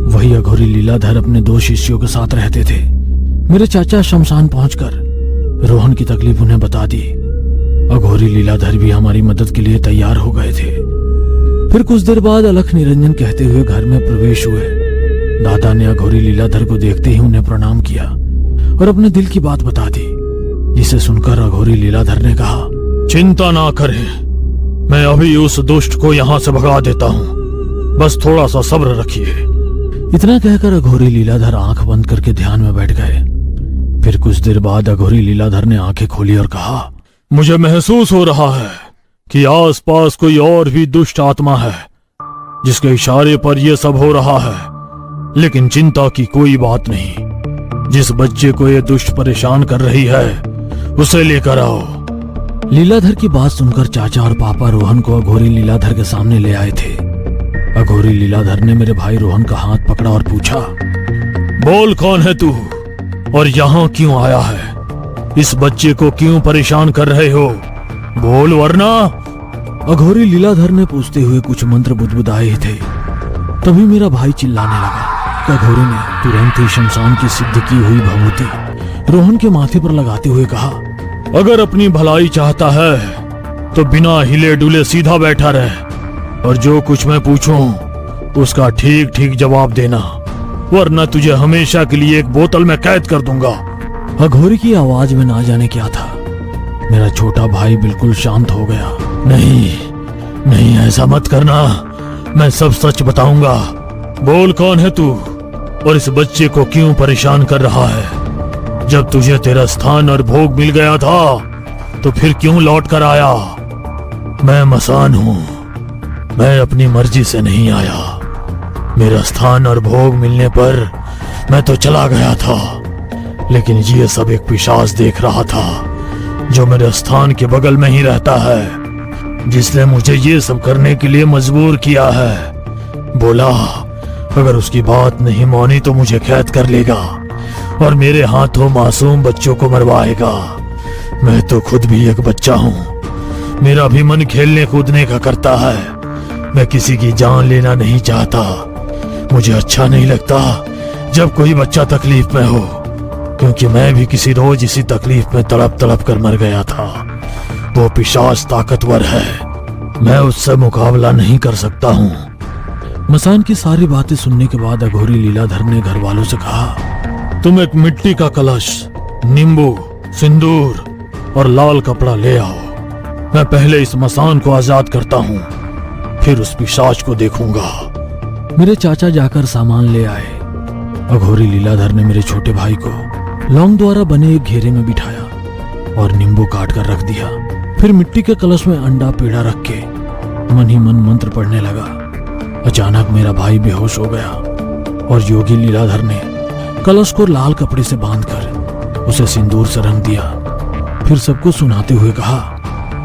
वही अघोरी लीलाधर अपने 2 शिष्यों के साथ रहते थे। मेरे चाचा शमशान पहुंचकर रोहन की तकलीफ उन्हें बता दी। अघोरी लीलाधर भी हमारी मदद के लिए तैयार हो गए थे। फिर कुछ देर बाद अलख निरंजन कहते हुए घर में प्रवेश हुए। दादा ने अघोरी लीलाधर को देखते ही उन्हें प्रणाम किया और अपने दिल की बात बता दी, जिसे सुनकर अघोरी लीलाधर ने कहा, चिंता ना करें, मैं अभी उस दुष्ट को यहाँ से भगा देता हूँ, बस थोड़ा सा सब्र रखिए। इतना कहकर अघोरी लीलाधर आंख बंद करके ध्यान में बैठ गए। फिर कुछ देर बाद अघोरी लीलाधर ने आंखें खोली और कहा, मुझे महसूस हो रहा है कि आसपास कोई और भी दुष्ट आत्मा है जिसके इशारे पर यह सब हो रहा है। लेकिन चिंता की कोई बात नहीं, जिस बच्चे को ये दुष्ट परेशान कर रही है उसे लेकर आओ। लीलाधर की बात सुनकर चाचा और पापा रोहन को अघोरी लीलाधर के सामने ले आए थे। अघोरी लीलाधर ने मेरे भाई रोहन का हाथ पकड़ा और पूछा, बोल कौन है तू और यहाँ क्यों आया है? इस बच्चे को क्यों परेशान कर रहे हो? बोल वरना। अघोरी लीलाधर ने पूछते हुए कुछ मंत्र बुदबुदाए थे। तभी मेरा भाई चिल्लाने लगा। अघोरी ने तुरंत ही शमशान की सिद्ध की हुई भभूति रोहन के माथे पर लगाते हुए कहा, अगर अपनी भलाई चाहता है तो बिना हिले डुले सीधा बैठा रहे और जो कुछ मैं पूछूं उसका ठीक ठीक जवाब देना, वरना तुझे हमेशा के लिए एक बोतल में कैद कर दूंगा। अघोरी की आवाज में ना जाने क्या था। मेरा छोटा भाई बिल्कुल शांत हो गया। नहीं नहीं, ऐसा मत करना, मैं सब सच बताऊंगा। बोल कौन है तू और इस बच्चे को क्यों परेशान कर रहा है? जब तुझे तेरा स्थान और भोग मिल गया था तो फिर क्यों लौट कर आया? मैं मसान हूं, मैं अपनी मर्जी से नहीं आया। मेरा स्थान और भोग मिलने पर मैं तो चला गया था, लेकिन ये सब एक पिशाच देख रहा था जो मेरे स्थान के बगल में ही रहता है, जिसने मुझे ये सब करने के लिए मजबूर किया है। बोला अगर उसकी बात नहीं मानी तो मुझे कैद कर लेगा और मेरे हाथों मासूम बच्चों को मरवाएगा। मैं तो खुद भी एक बच्चा हूँ, मेरा भी मन खेलने कूदने का करता है। मैं किसी की जान लेना नहीं चाहता। मुझे अच्छा नहीं लगता जब कोई बच्चा तकलीफ में हो, क्योंकि मैं भी किसी रोज इसी तकलीफ में तड़प तड़प कर मर गया था। वो पिशाच ताकतवर है, मैं उससे मुकाबला नहीं कर सकता हूँ। मसान की सारी बातें सुनने के बाद अघोरी लीलाधर ने घर वालों से कहा, तुम एक मिट्टी का कलश, नींबू, सिंदूर और लाल कपड़ा ले आओ। मैं पहले इस मसान को आजाद करता हूँ, फिर उस पिशाच को देखूंगा। मेरे चाचा जाकर सामान ले आए। अघोरी लीलाधर ने मेरे छोटे भाई को लौंग द्वारा बने एक घेरे में बिठाया और नींबू काट कर रख दिया। फिर मिट्टी के कलश में अंडा पेड़ा रख के मन ही मन मंत्र पढ़ने लगा। अचानक मेरा भाई बेहोश हो गया और योगी लीलाधर ने कलश को लाल कपड़े से बांधकर उसे सिंदूर से रंग दिया। फिर सबको सुनाते हुए कहा,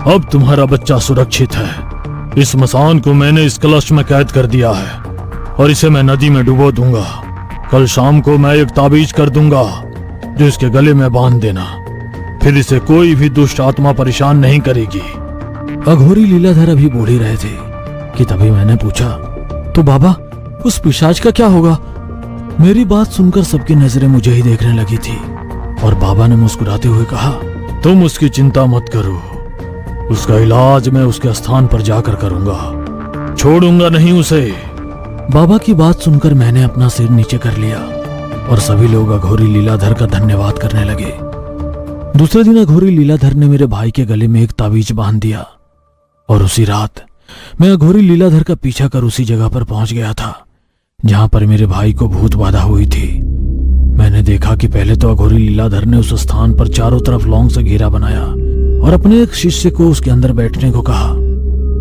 अब तुम्हारा बच्चा सुरक्षित है। इस मसान को मैंने इस कलश में कैद कर दिया है और इसे मैं नदी में डुबो दूंगा। कल शाम को मैं एक ताबीज कर दूंगा जो इसके गले में बांध देना, फिर इसे कोई भी दुष्ट आत्मा परेशान नहीं करेगी। अघोरी लीलाधर अभी बोल ही रहे थे कि तभी मैंने पूछा, तो बाबा उस पिशाच का क्या होगा? मेरी बात सुनकर सबकी नजरें मुझे ही देखने लगी थी और बाबा ने मुस्कुराते हुए कहा, तुम उसकी चिंता मत करो, उसका इलाज मैं उसके स्थान पर जाकर करूंगा, छोड़ूंगा नहीं उसे। बाबा की बात सुनकर मैंने अपना सिर नीचे कर लिया और सभी लोग अघोरी लीलाधर का धन्यवाद करने लगे। दूसरे दिन अघोरी लीलाधर ने मेरे भाई के गले में एक ताबीज बांध दिया और उसी रात मैं अघोरी लीलाधर का पीछा कर उसी जगह पर पहुंच गया था जहां पर मेरे भाई को भूत बाधा हुई थी। मैंने देखा कि पहले तो अघोरी लीलाधर ने उस स्थान पर चारों तरफ लौंग से घेरा बनाया और अपने एक शिष्य को उसके अंदर बैठने को कहा।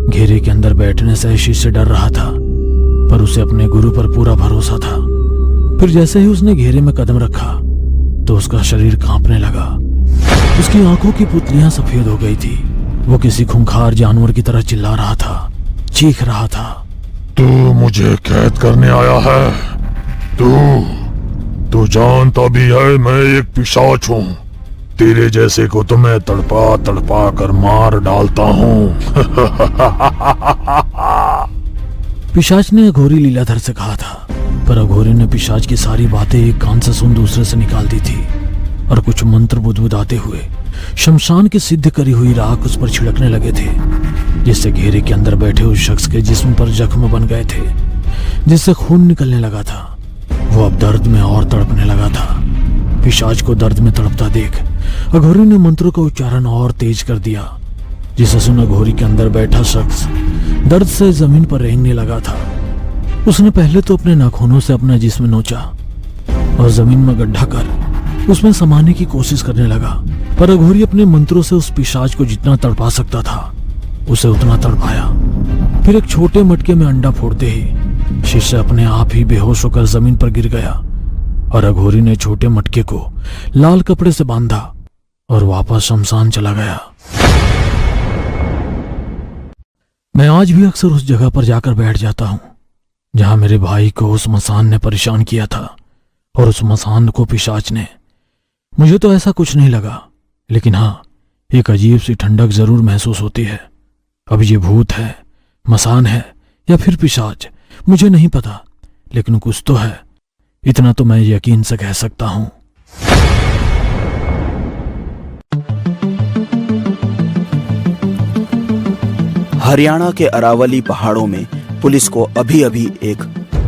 घेरे के अंदर बैठने से शिष्य डर रहा था, पर उसे अपने गुरु पर पूरा भरोसा था। फिर जैसे ही उसने घेरे में कदम रखा तो उसका शरीर कांपने लगा। उसकी आंखों की पुतलियां सफेद हो गई थी। वो किसी खूंखार जानवर की तरह चिल्ला रहा था, चीख रहा था, तू मुझे कैद करने आया है? तू जानता भी है मैं एक पिशाच हूँ। तेरे जैसे को तो मैं तड़पा तड़पा कर मार डालता हूँ। पिशाच ने अघोरी लीलाधर से कहा था, पर अघोरी ने पिशाच की सारी बातें एक कान से सुन दूसरे से निकाल दी थी और कुछ मंत्र बुदबुदाते हुए शमशान की सिद्ध करी हुई राख उस पर छिड़कने लगे थे, जिससे घेरे के अंदर बैठे उस शख्स के जिस्म पर जख्म बन गए थे, जिससे खून निकलने लगा था। वो अब दर्द में और तड़पने लगा था। पिशाच को दर्द में तड़पता देख अघोरी ने मंत्रों का उच्चारण और तेज कर दिया, जिसे सुन अघोरी के अंदर बैठा शख्स दर्द से जमीन पर रेंगने लगा था। उसने पहले तो अपने नाखूनों से अपना जिस्म नोचा और जमीन में गड्ढा कर उसमें समाने की कोशिश करने लगा, पर अघोरी अपने मंत्रों से उस पिशाच को जितना तड़पा सकता था उसे उतना तड़पाया। फिर एक छोटे मटके में अंडा फोड़ते ही शिष्य अपने आप ही बेहोश होकर जमीन पर गिर गया और अघोरी ने छोटे मटके को लाल कपड़े से बांधा और वापस शमशान चला गया। मैं आज भी अक्सर उस जगह पर जाकर बैठ जाता हूं जहां मेरे भाई को उस मसान ने परेशान किया था और उस मसान को पिशाच ने। मुझे तो ऐसा कुछ नहीं लगा, लेकिन हाँ, एक अजीब सी ठंडक जरूर महसूस होती है। अब ये भूत है, मसान है या फिर पिशाच, मुझे नहीं पता, लेकिन कुछ तो है, इतना तो मैं यकीन से कह सकता हूं। हरियाणा के अरावली पहाड़ों में पुलिस को अभी अभी एक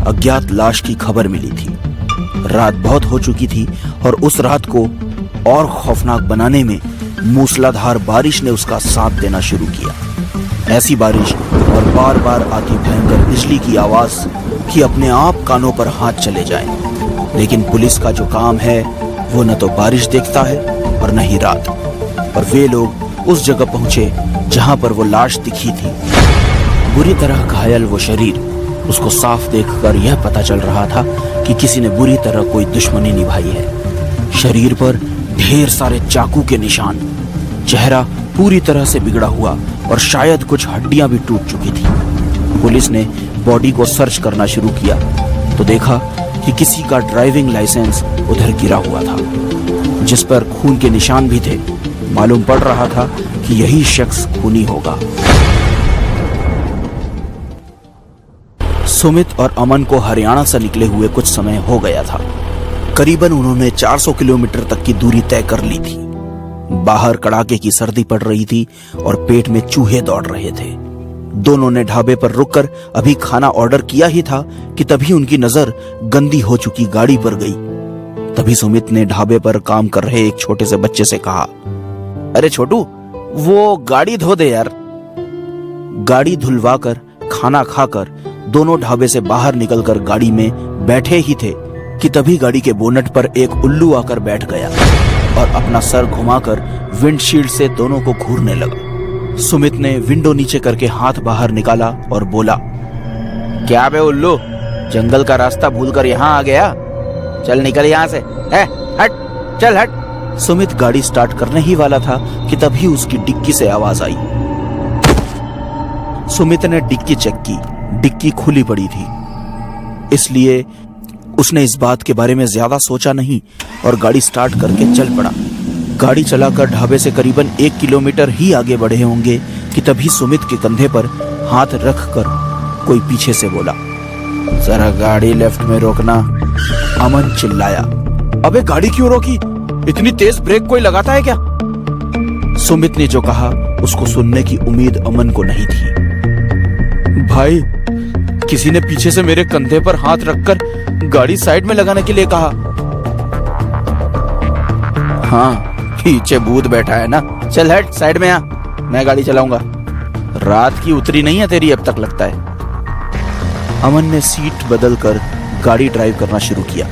अज्ञात लाश की खबर मिली थी। रात बहुत हो चुकी थी और उस रात को और खौफनाक बनाने में मूसलाधार बारिश ने उसका साथ देना शुरू किया। ऐसी बारिश और बार बार आती भयंकर बिजली की आवाज कि अपने आप कानों पर हाथ चले जाएं। लेकिन पुलिस का जो काम है वो न तो बारिश देखता है और न ही रात। और वे लोग उस जगह पहुंचे जहां पर वो लाश दिखी थी। बुरी तरह घायल वो शरीर, उसको साफ देखकर यह पता चल रहा था कि किसी ने बुरी तरह कोई दुश्मनी निभाई है। शरीर पर ढेर सारे चाकू के निशान, चेहरा पूरी तरह से बिगड़ा हुआ और शायद कुछ हड्डियां भी टूट चुकी थी। पुलिस ने बॉडी को सर्च करना शुरू किया तो देखा कि किसी का ड्राइविंग लाइसेंस उधर गिरा हुआ था, जिस पर खून के निशान भी थे। मालूम पड़ रहा था कि यही शख्स खूनी होगा। सुमित और अमन को हरियाणा से निकले हुए कुछ समय हो गया था। करीबन उन्होंने 400 किलोमीटर तक की दूरी तय कर ली थी। बाहर कड़ाके की सर्दी पड़ रही थी और पेट में चूहे दौड़ रहे थे। दोनों ने ढाबे पर रुककर अभी खाना ऑर्डर किया ही था कि तभी उनकी नजर गंदी हो चुकी गाड़ी पर गई। तभी सुमित ने ढाबे पर काम कर रहे एक छोटे से बच्चे से कहा, अरे छोटू, वो गाड़ी धो दे यार। गाड़ी धुलवाकर खाना खाकर दोनों ढाबे से बाहर निकलकर गाड़ी में बैठे ही थे कि तभी गाड़ी के बोनट पर एक उल्लू आकर बैठ गया और अपना सर घुमाकर विंडशील्ड से दोनों को घूरने लगा। सुमित ने विंडो नीचे करके हाथ बाहर निकाला और बोला, क्या बे उल्लू, जंगल का रास्ता भूलकर यहाँ आ गया? चल निकल यहाँ से, है हट, चल हट। सुमित गाड़ी स्टार्ट करने ही वाला था कि तभी उसकी डिक्की से आवाज आई। सुमित ने डिक्की चेक की, डिक्की खुली पड़ी थी, इसलिए उसने इस बात के बारे में ज्यादा सोचा नहीं और गाड़ी स्टार्ट करके चल पड़ा। गाड़ी चलाकर ढाबे से करीबन 1 किलोमीटर ही आगे बढ़े होंगे कि तभी सुमित के कंधे पर हाथ रखकर कोई पीछे से बोला, जरा गाड़ी लेफ्ट में रोकना। अमन चिल्लाया, अबे गाड़ी क्यों रोकी? इतनी तेज ब्रेक कोई लगाता है क्या? सुमित ने जो कहा उसको सुनने की उम्मीद अमन को नहीं थी। भाई, किसी ने पीछे से मेरे कंधे पर हाथ रखकर गाड़ी साइड में लगाने के लिए कहा। हाँ, पीछे भूत बैठा है ना, चल हट, साइड में आ, मैं गाड़ी चलाऊंगा। रात की उतरी नहीं है तेरी अब तक लगता है। अमन ने सीट बदलकर गाड़ी ड्राइव करना शुरू किया।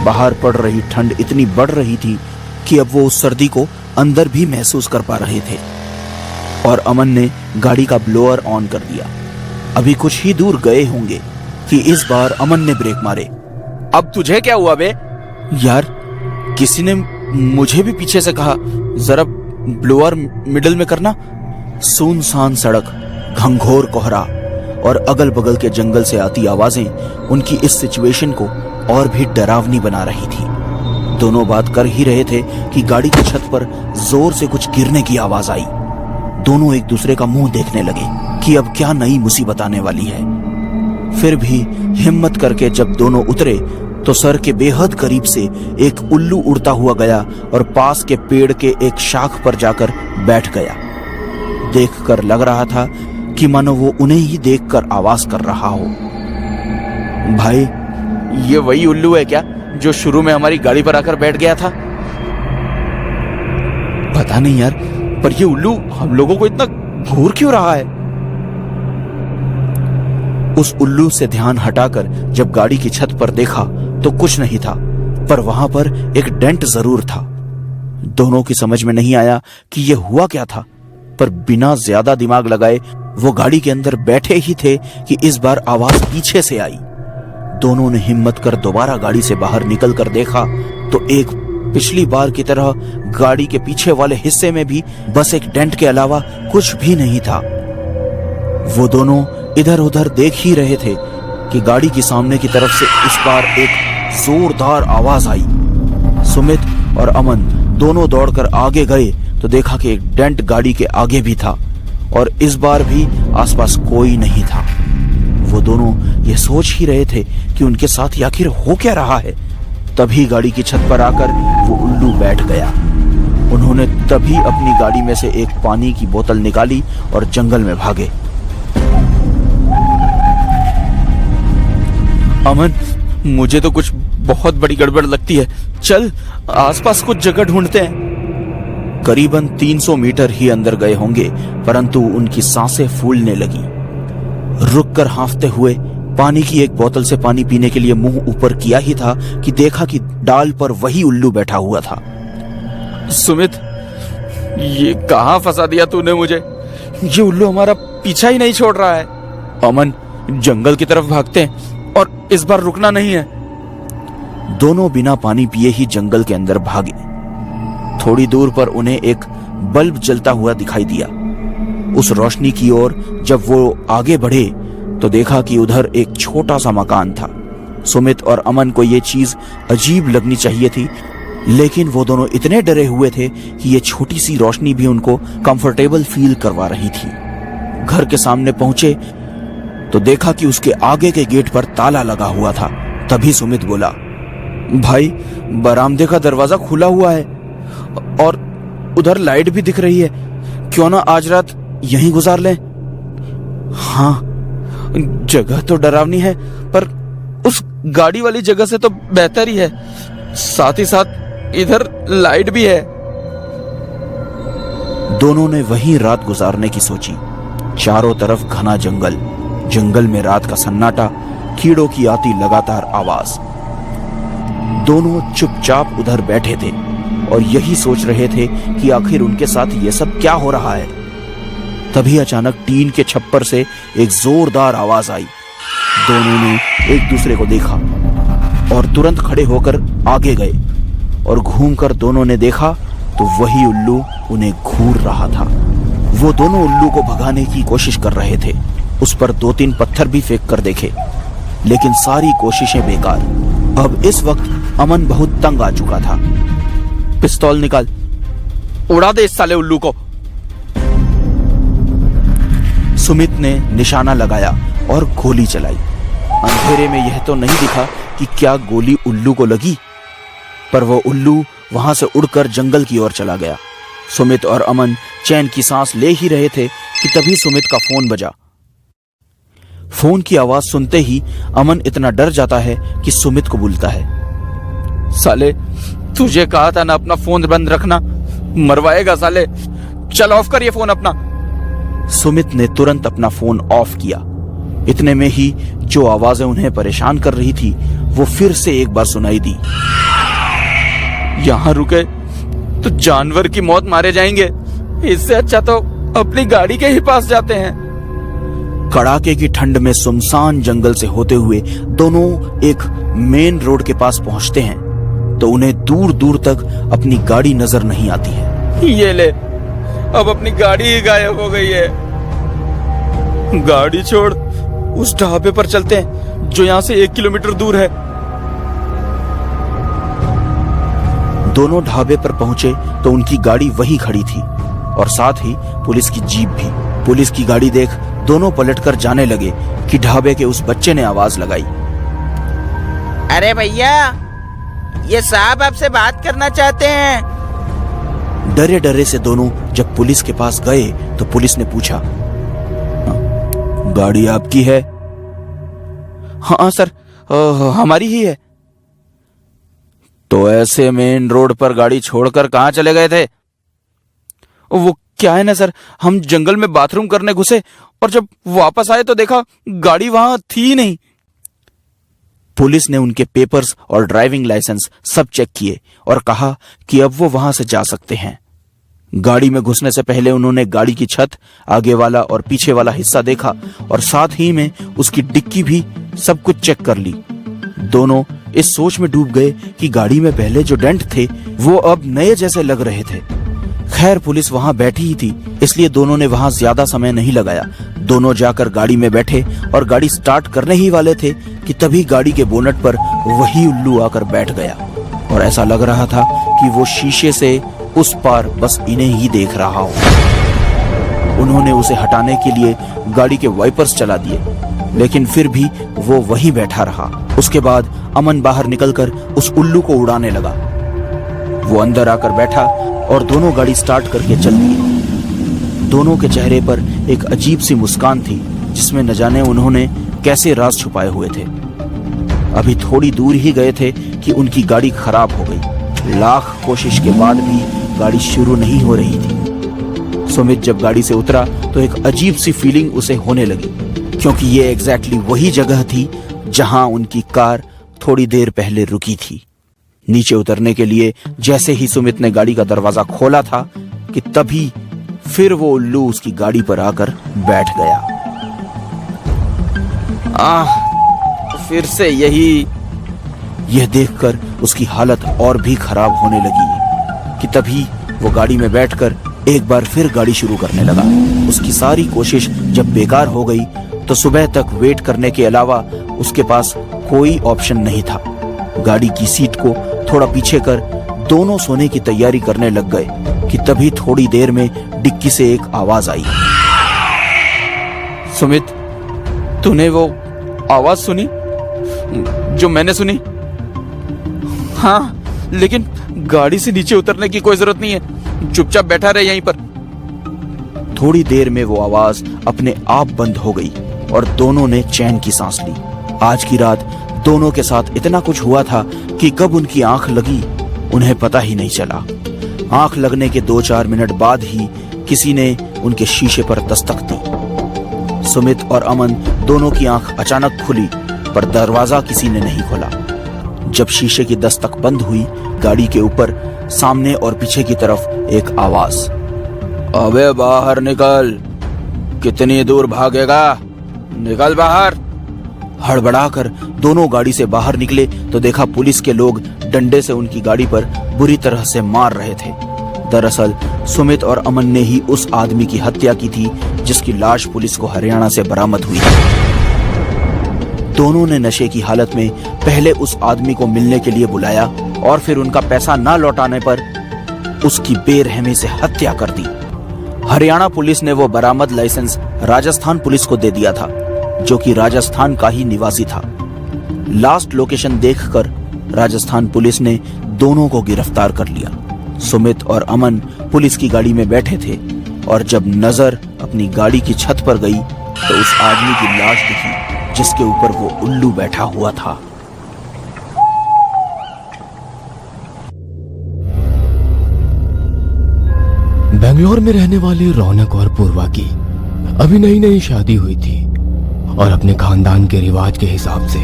बाहर पड़ रही ठंड इतनी बढ़ रही थी कि अब वो उस सर्दी को अंदर भी महसूस कर पा रहे थे और अमन ने गाड़ी का ब्लोअर ऑन कर दिया। अभी कुछ ही दूर गए होंगे कि इस बार अमन ने ब्रेक मारे। अब तुझे क्या हुआ बे? यार, किसी ने मुझे भी पीछे से कहा, जरा ब्लोअर मिडिल में करना। सुनसान सड़क, घंघोर कोहरा और अगल बगल के जंगल से आती आवाजें उनकी इस सिचुएशन को और भी डरावनी बना रही थी। दोनों बात कर ही रहे थे कि गाड़ी की छत पर जोर से कुछ गिरने की आवाज आई। दोनों एक दूसरे का मुंह देखने लगे कि अब क्या नई मुसीबत आने वाली है। फिर भी हिम्मत करके जब दोनों उतरे तो सर के बेहद करीब से एक उल्लू उड़ता हुआ गया और पास के पेड़ के एक शाख पर जाकर बैठ गया। देखकर लग रहा था कि मानो वो उन्हें ही देखकर आवाज कर रहा हो। भाई, ये वही उल्लू है क्या जो शुरू में हमारी गाड़ी पर आकर बैठ गया था? पता नहीं यार, पर ये उल्लू हम लोगों को इतना घूर क्यों रहा है? उस उल्लू से ध्यान हटाकर जब गाड़ी की छत पर देखा तो कुछ नहीं था, पर वहां पर एक डेंट जरूर था। दोनों की समझ में नहीं आया कि यह हुआ क्या था, पर बिना ज्यादा दिमाग लगाए वो गाड़ी के अंदर बैठे ही थे कि इस बार आवाज पीछे से आई। दोनों ने हिम्मत कर दोबारा गाड़ी से बाहर निकल कर देखा तो एक पिछली बार की तरह गाड़ी के पीछे वाले हिस्से में भी बस एक डेंट के अलावा कुछ भी नहीं था। वो दोनों इधर उधर देख ही रहे थे कि गाड़ी की सामने की तरफ से इस बार एक जोरदार आवाज आई। सुमित और अमन दोनों दौड़कर आगे गए तो देखा कि एक डेंट गाड़ी के आगे भी था और इस बार भी आसपास कोई नहीं था। वो दोनों ये सोच ही रहे थे कि उनके साथ आखिर हो क्या रहा है। तभी गाड़ी की छत पर आकर वो उल्लू बैठ गया। उन्होंने तभी अपनी गाड़ी में से एक पानी की बोतल निकाली और जंगल में भागे। अमन, मुझे तो कुछ बहुत बड़ी गड़बड़ लगती है, चल आसपास कुछ जगह ढूंढते हैं। करीबन 300 मीटर ही अंदर गए होंगे, परंतु उनकी सांसें फूलने लगी। रुककर हांफते हुए पानी की एक बोतल से पानी पीने के लिए मुंह ऊपर किया ही था कि देखा कि डाल पर वही उल्लू बैठा हुआ था। सुमित, ये कहां फंसा दिया तूने मुझे? ये उल्लू हमारा पीछा ही नहीं छोड़ रहा है। अमन, जंगल की तरफ भागते हैं और इस बार रुकना नहीं है। दोनों बिना पानी पिए ही जंगल के अंदर भागे। थोड़ी दूर पर उन्हें एक बल्ब जलता हुआ दिखाई दिया। उस रोशनी की ओर जब वो आगे बढ़े तो देखा कि उधर एक छोटा सा मकान था। सुमित और अमन को ये चीज अजीब लगनी चाहिए थी, लेकिन वो दोनों इतने डरे हुए थे कि ये छोटी सी रोशनी भी उनको कंफर्टेबल फील करवा रही थी। घर के सामने पहुंचे तो देखा कि उसके आगे के गेट पर ताला लगा हुआ था। तभी सुमित बोला, भाई बरामदे का दरवाजा खुला हुआ है और उधर लाइट भी दिख रही है, क्यों ना आज रात यहीं गुजार लें? हाँ, जगह तो डरावनी है, पर उस गाड़ी वाली जगह से तो बेहतर ही है। साथ ही साथ इधर लाइट भी है। दोनों ने वहीं रात गुजारने की सोची। चारों तरफ घना जंगल, जंगल में रात का सन्नाटा, कीड़ों की आती लगातार आवाज। दोनों चुपचाप उधर बैठे थे और यही सोच रहे थे कि आखिर उनके साथ ये सब क्या हो रहा है। तभी अचानक टीन के छप्पर से एक जोरदार आवाज आई। दोनों ने एक दूसरे को देखा और तुरंत खड़े होकर आगे गए और घूमकर दोनों ने देखा तो वही उल्लू उन्हें घूर रहा था। वो दोनों उल्लू को भगाने की कोशिश कर रहे थे। उस पर 2-3 पत्थर भी फेंक कर देखे, लेकिन सारी कोशिशें बेकार। अब इस वक्त अमन बहुत तंग आ चुका था। पिस्तौल निकाल, उड़ा दे इस साले उल्लू को। सुमित ने निशाना लगाया और गोली चलाई। अंधेरे में यह तो नहीं दिखा कि क्या गोली उल्लू को लगी, पर वो उल्लू वहां से उड़कर जंगल की ओर चला गया। सुमित और अमन चैन की सांस ले ही रहे थे कि तभी सुमित का फोन बजा। फोन की आवाज सुनते ही अमन इतना डर जाता है कि सुमित को बुलता है, साले तुझे कहा था ना अपना फोन बंद रखना, मरवाएगा साले, चल ऑफ कर ये फोन अपना। सुमित ने तुरंत अपना फोन ऑफ किया। इतने में ही जो आवाजें उन्हें परेशान कर रही थी वो फिर से एक बार सुनाई दी। यहां रुके तो जानवर की मौत मारे जाएंगे, इससे अच्छा तो अपनी गाड़ी के ही पास जाते हैं। कड़ाके की ठंड में सुनसान जंगल से होते हुए दोनों एक मेन रोड के पास पहुंचते हैं तो उन्हें दूर दूर तक अपनी गाड़ी नजर नहीं आती है। ये ले, अब अपनी गाड़ी ही गायब हो गई है। गाड़ी छोड़, उस ढाबे पर चलते हैं जो यहां से 1 किलोमीटर दूर है। दोनों ढाबे पर पहुंचे तो उनकी गाड़ी वहीं खड़ी थी और साथ ही पुलिस की जीप भी। पुलिस की गाड़ी देख दोनों पलटकर जाने लगे कि ढाबे के उस बच्चे ने आवाज लगाई, अरे भैया, ये साहब आपसे बात करना चाहते हैं। डरे डरे से दोनों जब पुलिस के पास गए तो पुलिस ने पूछा, गाड़ी आपकी है? हाँ सर, हमारी ही है। तो ऐसे मेन रोड पर गाड़ी छोड़कर कहां चले गए थे? वो क्या है ना सर, हम जंगल में बाथरूम करने घुसे और जब वापस आए तो देखा गाड़ी वहां थी ही नहीं। पुलिस ने उनके पेपर्स और ड्राइविंग लाइसेंस सब चेक किए और कहा कि अब वो वहां से जा सकते हैं। गाड़ी में घुसने से पहले उन्होंने गाड़ी की छत, आगे वाला और पीछे वाला हिस्सा देखा और साथ ही में उसकी डिक्की भी सब कुछ चेक कर ली। दोनों इस सोच में डूब गए कि गाड़ी में पहले जो डेंट थे वो अब नए जैसे लग रहे थे। खैर पुलिस वहां बैठी ही थी, इसलिए दोनों ने वहां ज्यादा समय नहीं लगाया। दोनों जाकर गाड़ी में बैठे और गाड़ी स्टार्ट करने ही वाले थे कि तभी गाड़ी के बोनट पर वही उल्लू आकर बैठ गया और ऐसा लग रहा था कि वो शीशे से उस पार बस इन्हें ही देख रहा हो। उन्होंने उसे हटाने के लिए गाड़ी के वाइपर्स चला दिए, लेकिन फिर भी वो वहीं बैठा रहा। उसके बाद अमन बाहर निकलकर उस उल्लू को उड़ाने लगा। वो अंदर आकर बैठा और दोनों गाड़ी स्टार्ट करके चल दिए। दोनों के चेहरे पर एक अजीब सी मुस्कान थी जिसमें न जाने उन्होंने कैसे राज छुपाए हुए थे। अभी थोड़ी दूर ही गए थे कि उनकी गाड़ी खराब हो गई। लाख कोशिश के बाद भी गाड़ी शुरू नहीं हो रही थी। सुमित जब गाड़ी से उतरा तो एक अजीब सी फीलिंग उसे होने लगी, क्योंकि ये एग्जैक्टली वही जगह थी जहां उनकी कार थोड़ी देर पहले रुकी थी। नीचे उतरने के लिए जैसे ही सुमित ने गाड़ी का दरवाजा खोला था कि तभी फिर वो उल्लू उसकी गाड़ी पर आकर बैठ गया। फिर से यही। यह देखकर उसकी हालत और भी खराब होने लगी कि तभी वो गाड़ी में बैठकर एक बार फिर गाड़ी शुरू करने लगा। उसकी सारी कोशिश जब बेकार हो गई तो सुबह तक वेट करने के अलावा उसके पास कोई ऑप्शन नहीं था। गाड़ी की सीट को थोड़ा पीछे कर दोनों सोने की तैयारी करने लग गए कि तभी थोड़ी देर में डिक्की से एक आवाज आई। सुमित, तूने वो आवाज सुनी जो मैंने सुनी? हाँ, लेकिन गाड़ी से नीचे उतरने की कोई जरूरत नहीं है, चुपचाप बैठा रहे यहीं पर। थोड़ी देर में वो आवाज अपने आप बंद हो गई और दोनों ने चैन की सांस ली। आज की रात दोनों के साथ इतना कुछ हुआ था कि कब उनकी आंख लगी उन्हें पता ही नहीं चला। आंख लगने के 2-4 मिनट बाद ही किसी ने उनके शीशे पर दस्तक दी। सुमित और अमन दोनों की आंख अचानक खुली, पर दरवाजा किसी ने नहीं खोला। जब शीशे की दस्तक बंद हुई, गाड़ी के ऊपर सामने और पीछे की तरफ एक आवाज, अबे बाहर निकल, कितनी दूर भागेगा, निकल बाहर। हड़बड़ाकर दोनों गाड़ी से बाहर निकले तो देखा पुलिस के लोग डंडे से उनकी गाड़ी पर बुरी तरह से मार रहे थे। दरअसल सुमित और अमन ने ही उस आदमी की हत्या की थी जिसकी लाश पुलिस को हरियाणा से बरामद हुई। दोनों ने नशे की हालत में पहले उस आदमी को मिलने के लिए बुलाया और फिर उनका पैसा न लौटाने पर उसकी बेरहमी से हत्या कर दी। हरियाणा पुलिस ने वो बरामद लाइसेंस राजस्थान पुलिस को दे दिया था, जो कि राजस्थान का ही निवासी था। लास्ट लोकेशन देखकर राजस्थान पुलिस ने दोनों को गिरफ्तार कर लिया। सुमित और अमन पुलिस की गाड़ी में बैठे थे और जब नजर अपनी गाड़ी की छत पर गई तो उस आदमी की लाश दिखी जिसके ऊपर वो उल्लू बैठा हुआ था। बेंगलोर में रहने वाली रौनक और पूर्वा की अभी नई नई शादी हुई थी और अपने खानदान के रिवाज के हिसाब से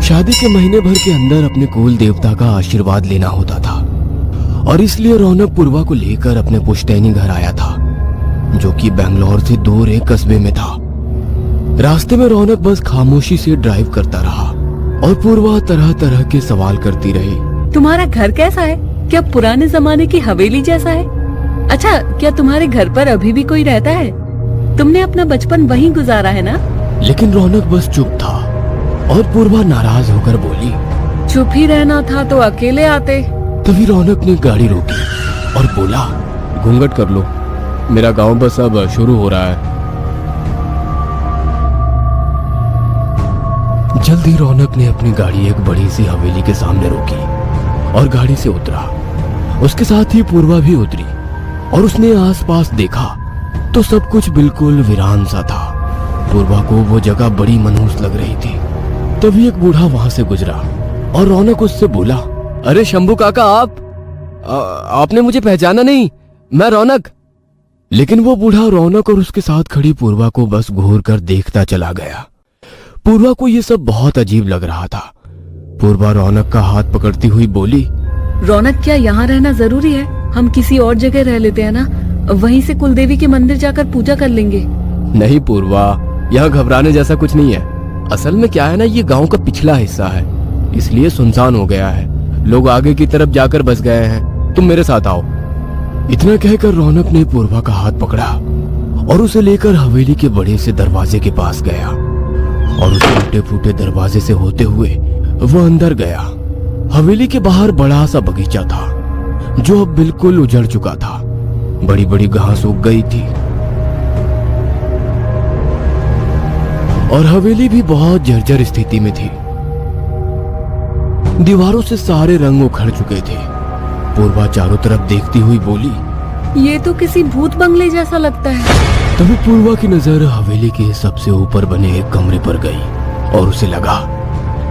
शादी के महीने भर के अंदर अपने कुल देवता का आशीर्वाद लेना होता था और इसलिए रौनक पूर्वा को लेकर अपने पुश्तैनी घर आया था, जो कि बेंगलोर से दूर एक कस्बे में था। रास्ते में रौनक बस खामोशी से ड्राइव करता रहा और पूर्वा तरह तरह के सवाल करती रही। तुम्हारा घर कैसा है? क्या पुराने जमाने की हवेली जैसा है? अच्छा, क्या तुम्हारे घर पर अभी भी कोई रहता है? तुमने अपना बचपन वहीं गुजारा है ना? लेकिन रौनक बस चुप था और पूर्वा नाराज होकर बोली, चुप ही रहना था तो अकेले आते। तभी रौनक ने गाड़ी रोकी और बोला, घूंघट कर लो, मेरा गांव बस अब शुरू हो रहा है। जल्दी रौनक ने अपनी गाड़ी एक बड़ी सी हवेली के सामने रोकी और गाड़ी से उतरा। उसके साथ ही पूर्वा भी उतरी और उसने आसपास देखा तो सब कुछ बिल्कुल वीरान सा था। पूर्वा को वो जगह बड़ी मनहूस लग रही थी। तभी एक बूढ़ा वहां से गुजरा और रौनक उससे बोला, अरे शंभू काका, आपने मुझे पहचाना नहीं? मैं रौनक। लेकिन वो बूढ़ा रौनक और उसके साथ खड़ी पूर्वा को बस घूर कर देखता चला गया। पूर्वा को ये सब बहुत अजीब लग रहा था। पूर्वा रौनक का हाथ पकड़ती हुई बोली, रौनक, क्या यहाँ रहना जरूरी है? हम किसी और जगह रह लेते हैं ना, वहीं से कुलदेवी के मंदिर जाकर पूजा कर लेंगे। नहीं पूर्वा, यहाँ घबराने जैसा कुछ नहीं है। असल में क्या है ना, ये गांव का पिछला हिस्सा है, इसलिए सुनसान हो गया है। लोग आगे की तरफ जाकर बस गए हैं। तुम मेरे साथ आओ। इतना कहकर रौनक ने पूर्वा का हाथ पकड़ा और उसे लेकर हवेली के बड़े से दरवाजे के पास गया और उस टूटे फूटे दरवाजे से होते हुए वो अंदर गया। हवेली के बाहर बड़ा सा बगीचा था जो अब बिल्कुल उजड़ चुका था। बड़ी बड़ी घास उग गई थी और हवेली भी बहुत जर्जर स्थिति में थी। दीवारों से सारे रंग उखड़ चुके थे। पूर्वा चारों तरफ देखती हुई बोली, ये तो किसी भूत बंगले जैसा लगता है। तभी पूर्वा की नजर हवेली के सबसे ऊपर बने एक कमरे पर गई और उसे लगा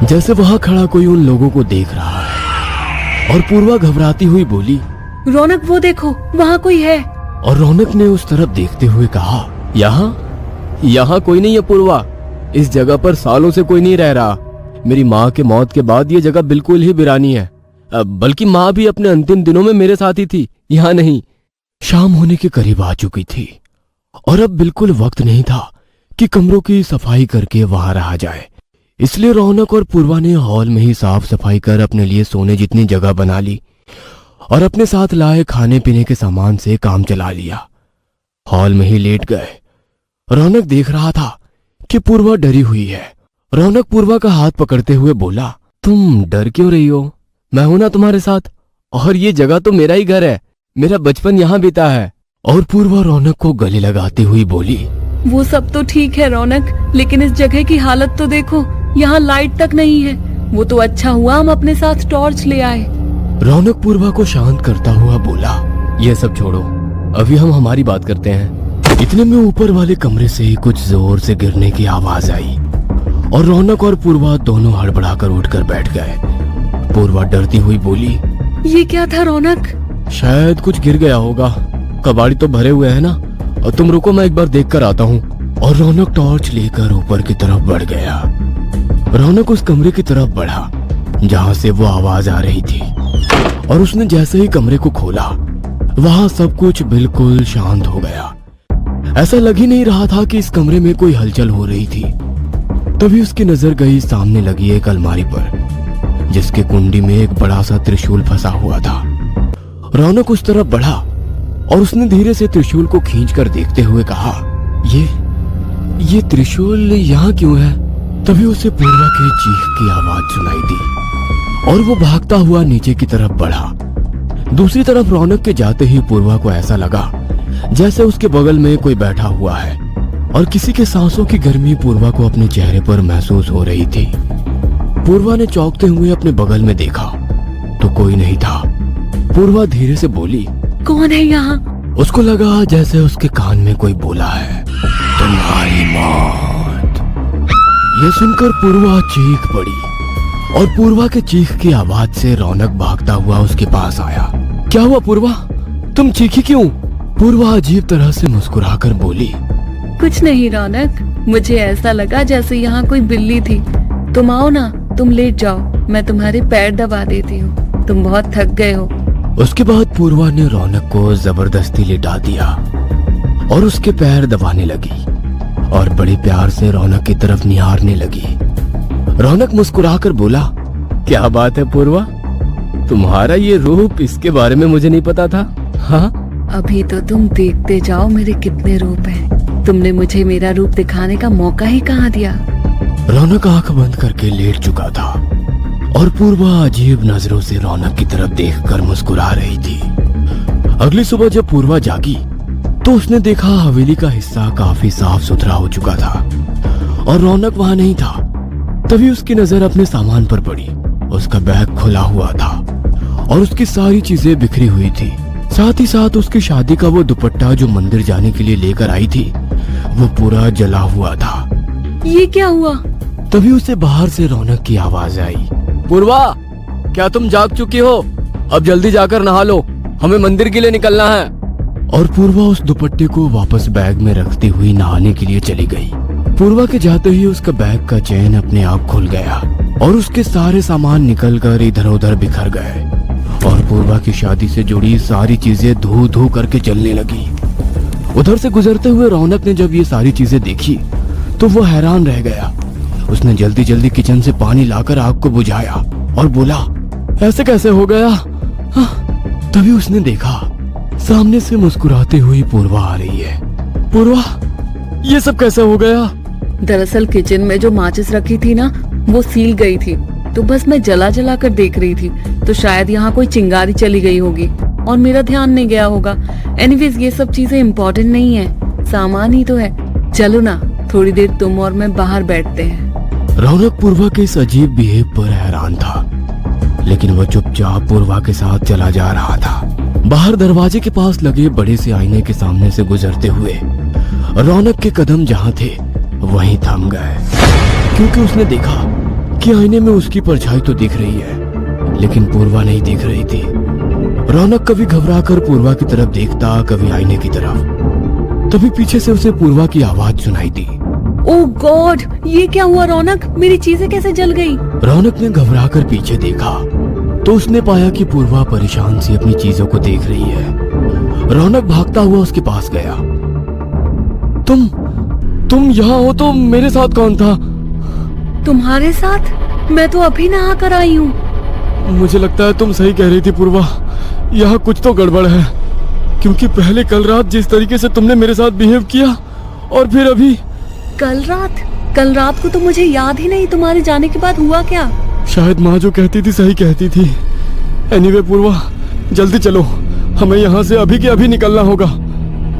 जैसे वहां खड़ा कोई उन लोगों को देख रहा है। और पूर्वा घबराती हुई बोली, रौनक, वो देखो, वहाँ कोई है। और रौनक ने उस तरफ देखते हुए कहा, यहाँ कोई नहीं है पूर्वा। इस जगह पर सालों से कोई नहीं रह रहा। मेरी माँ के मौत के बाद ये जगह बिल्कुल ही वीरानी है। बल्कि माँ भी अपने अंतिम दिनों में मेरे साथ ही थी, यहाँ नहीं। शाम होने के करीब आ चुकी थी और अब बिल्कुल वक्त नहीं था कि कमरों की सफाई करके वहां रहा जाए। इसलिए रौनक और पूर्वा ने हॉल में ही साफ सफाई कर अपने लिए सोने जितनी जगह बना ली और अपने साथ लाए खाने पीने के सामान से काम चला लिया। हॉल में ही लेट गए। रौनक देख रहा था कि पूर्वा डरी हुई है। रौनक पूर्वा का हाथ पकड़ते हुए बोला, तुम डर क्यों रही हो? मैं हूं ना तुम्हारे साथ, और ये जगह तो मेरा ही घर है। मेरा बचपन यहाँ बीता है। और पूर्वा रौनक को गले लगाती हुई बोली, वो सब तो ठीक है रौनक, लेकिन इस जगह की हालत तो देखो, यहाँ लाइट तक नहीं है। वो तो अच्छा हुआ हम अपने साथ टॉर्च ले आए। रौनक पूर्वा को शांत करता हुआ बोला, ये सब छोड़ो, अभी हम हमारी बात करते हैं। इतने में ऊपर वाले कमरे से कुछ जोर से गिरने की आवाज आई और रौनक और पूर्वा दोनों हड़बड़ाकर उठकर बैठ गए। पूर्वा डरती हुई बोली, ये क्या था रौनक? शायद कुछ गिर गया होगा। कबाड़ी तो भरे हुए हैं ना। और तुम रुको, मैं एक बार देख कर आता हूँ। और रौनक टॉर्च लेकर ऊपर की तरफ बढ़ गया। रौनक उस कमरे की तरफ बढ़ा जहाँ से वो आवाज आ रही थी और उसने जैसे ही कमरे को खोला वहां सब कुछ बिल्कुल शांत हो गया। ऐसा लग ही नहीं रहा था कि इस कमरे में कोई हलचल हो रही थी। तभी उसकी नजर गई सामने लगी एक अलमारी पर जिसके कुंडी में एक बड़ा सा त्रिशूल फंसा हुआ था। रौनक उस तरफ बढ़ा और उसने धीरे से त्रिशूल को खींचकर देखते हुए कहा, ये त्रिशूल यहाँ क्यों है? तभी उसे पूर्वा की चीख की आवाज सुनाई दी और वो भागता हुआ नीचे की तरफ बढ़ा। दूसरी तरफ रौनक के जाते ही पूर्वा को ऐसा लगा जैसे उसके बगल में कोई बैठा हुआ है और किसी के सांसों की गर्मी पूर्वा को अपने चेहरे पर महसूस हो रही थी। पूर्वा ने चौंकते हुए अपने बगल में देखा तो कोई नहीं था। पूर्वा धीरे से बोली, कौन है यहाँ? उसको लगा जैसे उसके कान में कोई बोला है, तुम्हारी मौत। ये सुनकर पूर्वा चीख पड़ी और पूर्वा के चीख की आवाज से रौनक भागता हुआ उसके पास आया। क्या हुआ पूर्वा, तुम चीखी क्यों? पूर्वा अजीब तरह से मुस्कुराकर बोली, कुछ नहीं रौनक, मुझे ऐसा लगा जैसे यहाँ कोई बिल्ली थी। तुम आओ ना, तुम लेट जाओ, मैं तुम्हारे पैर दबा देती हूँ, तुम बहुत थक गए हो। उसके बाद पूर्वा ने रौनक को जबरदस्ती लिटा दिया और उसके पैर दबाने लगी और बड़े प्यार से रौनक की तरफ निहारने लगी। रौनक मुस्कुराकर बोला, क्या बात है पूर्वा, तुम्हारा ये रूप, इसके बारे में मुझे नहीं पता था। हाँ, अभी तो तुम देखते जाओ मेरे कितने रूप हैं। तुमने मुझे मेरा रूप दिखाने का मौका ही कहाँ दिया। रौनक आंख बंद करके लेट चुका था और पूर्वा अजीब नजरों से रौनक की तरफ देखकर मुस्कुरा रही थी। अगली सुबह जब पूर्वा जागी तो उसने देखा हवेली का हिस्सा काफी साफ सुथरा हो चुका था और रौनक वहां नहीं था। तभी उसकी नजर अपने सामान पर पड़ी। उसका बैग खुला हुआ था और उसकी सारी चीजें बिखरी हुई थी। साथ ही साथ उसकी शादी का वो दुपट्टा जो मंदिर जाने के लिए लेकर आई थी वो पूरा जला हुआ था। ये क्या हुआ? तभी उसे बाहर से रौनक की आवाज आई, पूर्वा, क्या तुम जाग चुकी हो? अब जल्दी जाकर नहा लो, हमें मंदिर के लिए निकलना है। और पूर्वा उस दुपट्टे को वापस बैग में रखते हुए नहाने के लिए चली गई। पूर्वा के जाते ही उसका बैग का चेन अपने आप खुल गया और उसके सारे सामान निकलकर इधर उधर बिखर गए और पूर्वा की शादी से जुड़ी सारी चीजें धू धू करके जलने लगी। उधर से गुजरते हुए रौनक ने जब ये सारी चीजें देखी तो वो हैरान रह गया। उसने जल्दी जल्दी किचन से पानी लाकर आग को बुझाया और बोला, ऐसे कैसे हो गया? तभी उसने देखा सामने से मुस्कुराते हुई पूर्वा आ रही है। पूर्वा, ये सब कैसे हो गया? दरअसल किचन में जो माचिस रखी थी ना, वो सील गई थी, तो बस मैं जला जला कर देख रही थी, तो शायद यहाँ कोई चिंगारी चली गई होगी और मेरा ध्यान नहीं गया होगा। एनीवेज ये सब चीजें इम्पोर्टेंट नहीं है, सामान ही तो है। चलो ना, थोड़ी देर तुम और मैं बाहर बैठते हैं। रौनक पूर्वा के इस अजीब बिहेव पर हैरान था, लेकिन वह चुपचाप पूर्वा के साथ चला जा रहा था। बाहर दरवाजे के पास लगे बड़े से आईने के सामने से गुजरते हुए रौनक के कदम जहाँ थे वहीं थम गए, क्योंकि उसने देखा कि आईने में उसकी परछाई तो दिख रही है, लेकिन पूर्वा नहीं दिख रही थी। रौनक कभी घबराकर पूर्वा की तरफ देखता, कभी आईने की तरफ। तभी पीछे से उसे पूर्वा की आवाज सुनाई दी। ओह गॉड, ये क्या हुआ रौनक? मेरी चीजें कैसे जल गई? रौनक ने घबराकर पीछे देखा तो उसने पाया कि पूर्वा परेशान सी अपनी चीजों को देख रही है। रौनक भागता हुआ उसके पास गया। तुम यहाँ हो तो मेरे साथ कौन था? तुम्हारे साथ? मैं तो अभी नहा कर आई हूँ। मुझे लगता है तुम सही कह रही थी पूर्वा, यहाँ कुछ तो गड़बड़ है, क्योंकि पहले कल रात जिस तरीके से तुमने मेरे साथ बिहेव किया और फिर अभी। कल रात को तो मुझे याद ही नहीं, तुम्हारे जाने के बाद हुआ क्या? शायद माँ जो कहती थी सही कहती थी। एनीवे पूर्वा, जल्दी चलो, हमें यहाँ से अभी के अभी निकलना होगा।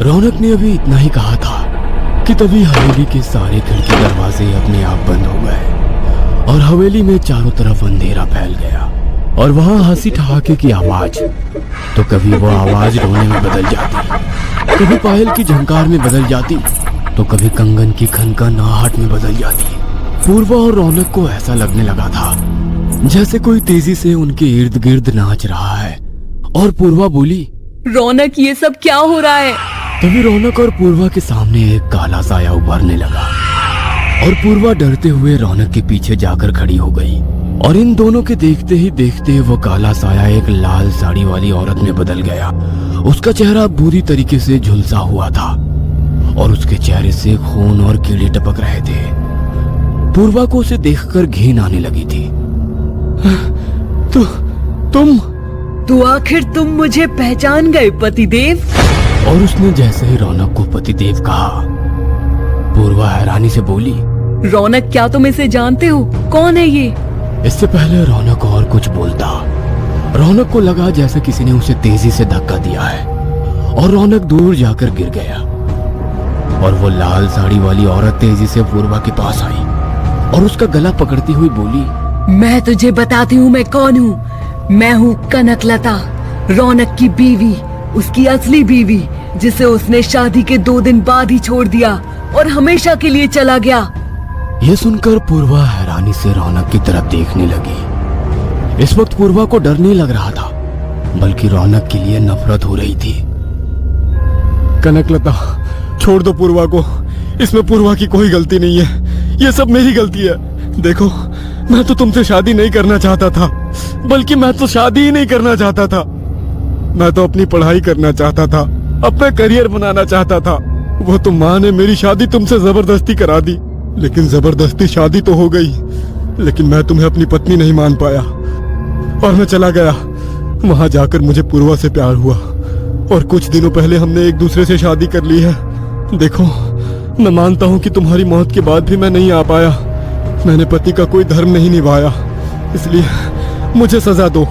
रौनक ने अभी इतना ही कहा था कि तभी हवेली के सारे खिड़की दरवाजे अपने आप बंद हो गए और हवेली में चारों तरफ अंधेरा फैल गया और वहाँ हंसी ठहाके की आवाज तो कभी वो आवाज रोने में बदल जाती, कभी पायल की झंकार में बदल जाती, तो कभी कंगन की खनखन आहट में बदल जाती। पूर्वा और रौनक को ऐसा लगने लगा था जैसे कोई तेजी से उनके इर्द गिर्द नाच रहा है। और पूर्वा बोली, रौनक ये सब क्या हो रहा है? तभी रौनक और पूर्वा के सामने एक काला साया उभरने लगा और पूर्वा डरते हुए रौनक के पीछे जाकर खड़ी हो गई और इन दोनों के देखते ही देखते वो काला साया एक लाल साड़ी वाली औरत में बदल गया। उसका चेहरा बुरी तरीके से झुलसा हुआ था और उसके चेहरे से खून और कीड़े टपक रहे थे। पूर्वा को उसे देखकर घिन आने लगी थी। तो आखिर तुम मुझे पहचान गए पतिदेव? और उसने जैसे ही रौनक को पतिदेव कहा, पूर्वा हैरानी से बोली, रौनक क्या तुम इसे जानते हो? कौन है ये? इससे पहले रौनक और कुछ बोलता, रौनक को लगा जैसे किसी ने उसे तेजी से धक्का दिया है और रौनक दूर जाकर गिर गया और वो लाल साड़ी वाली औरत तेजी से पूर्वा के पास आई और उसका गला पकड़ती हुई बोली, मैं तुझे बताती हूँ मैं कौन हूँ। मैं हूँ कनकलता, रौनक की बीवी, उसकी असली बीवी, जिसे उसने शादी के 2 दिन बाद ही छोड़ दिया और हमेशा के लिए चला गया। यह सुनकर पूर्वा हैरानी से रौनक की तरफ देखने लगी। इस वक्त पूर्वा को डर नहीं लग रहा था, बल्कि रौनक के लिए नफरत हो रही थी। कनकलता, छोड़ दो पूर्वा को, इसमें पूर्वा की कोई गलती नहीं है, ये सब मेरी गलती है। देखो, मैं तो तुमसे शादी नहीं करना चाहता था, बल्कि मैं तो शादी ही नहीं करना चाहता था। मैं तो अपनी पढ़ाई करना चाहता था, अपना करियर बनाना चाहता था। वो तो माँ ने मेरी शादी तुमसे जबरदस्ती करा दी, लेकिन जबरदस्ती शादी तो हो गई, लेकिन मैं तुम्हें अपनी पत्नी नहीं मान पाया और मैं चला गया। वहां जाकर मुझे पूर्वा से प्यार हुआ और कुछ दिनों पहले हमने एक दूसरे से शादी कर ली है। देखो, मैं मानता हूँ कि तुम्हारी मौत के बाद भी मैं नहीं आ पाया, मैंने पति का कोई धर्म नहीं निभाया, इसलिए मुझे सजा दो,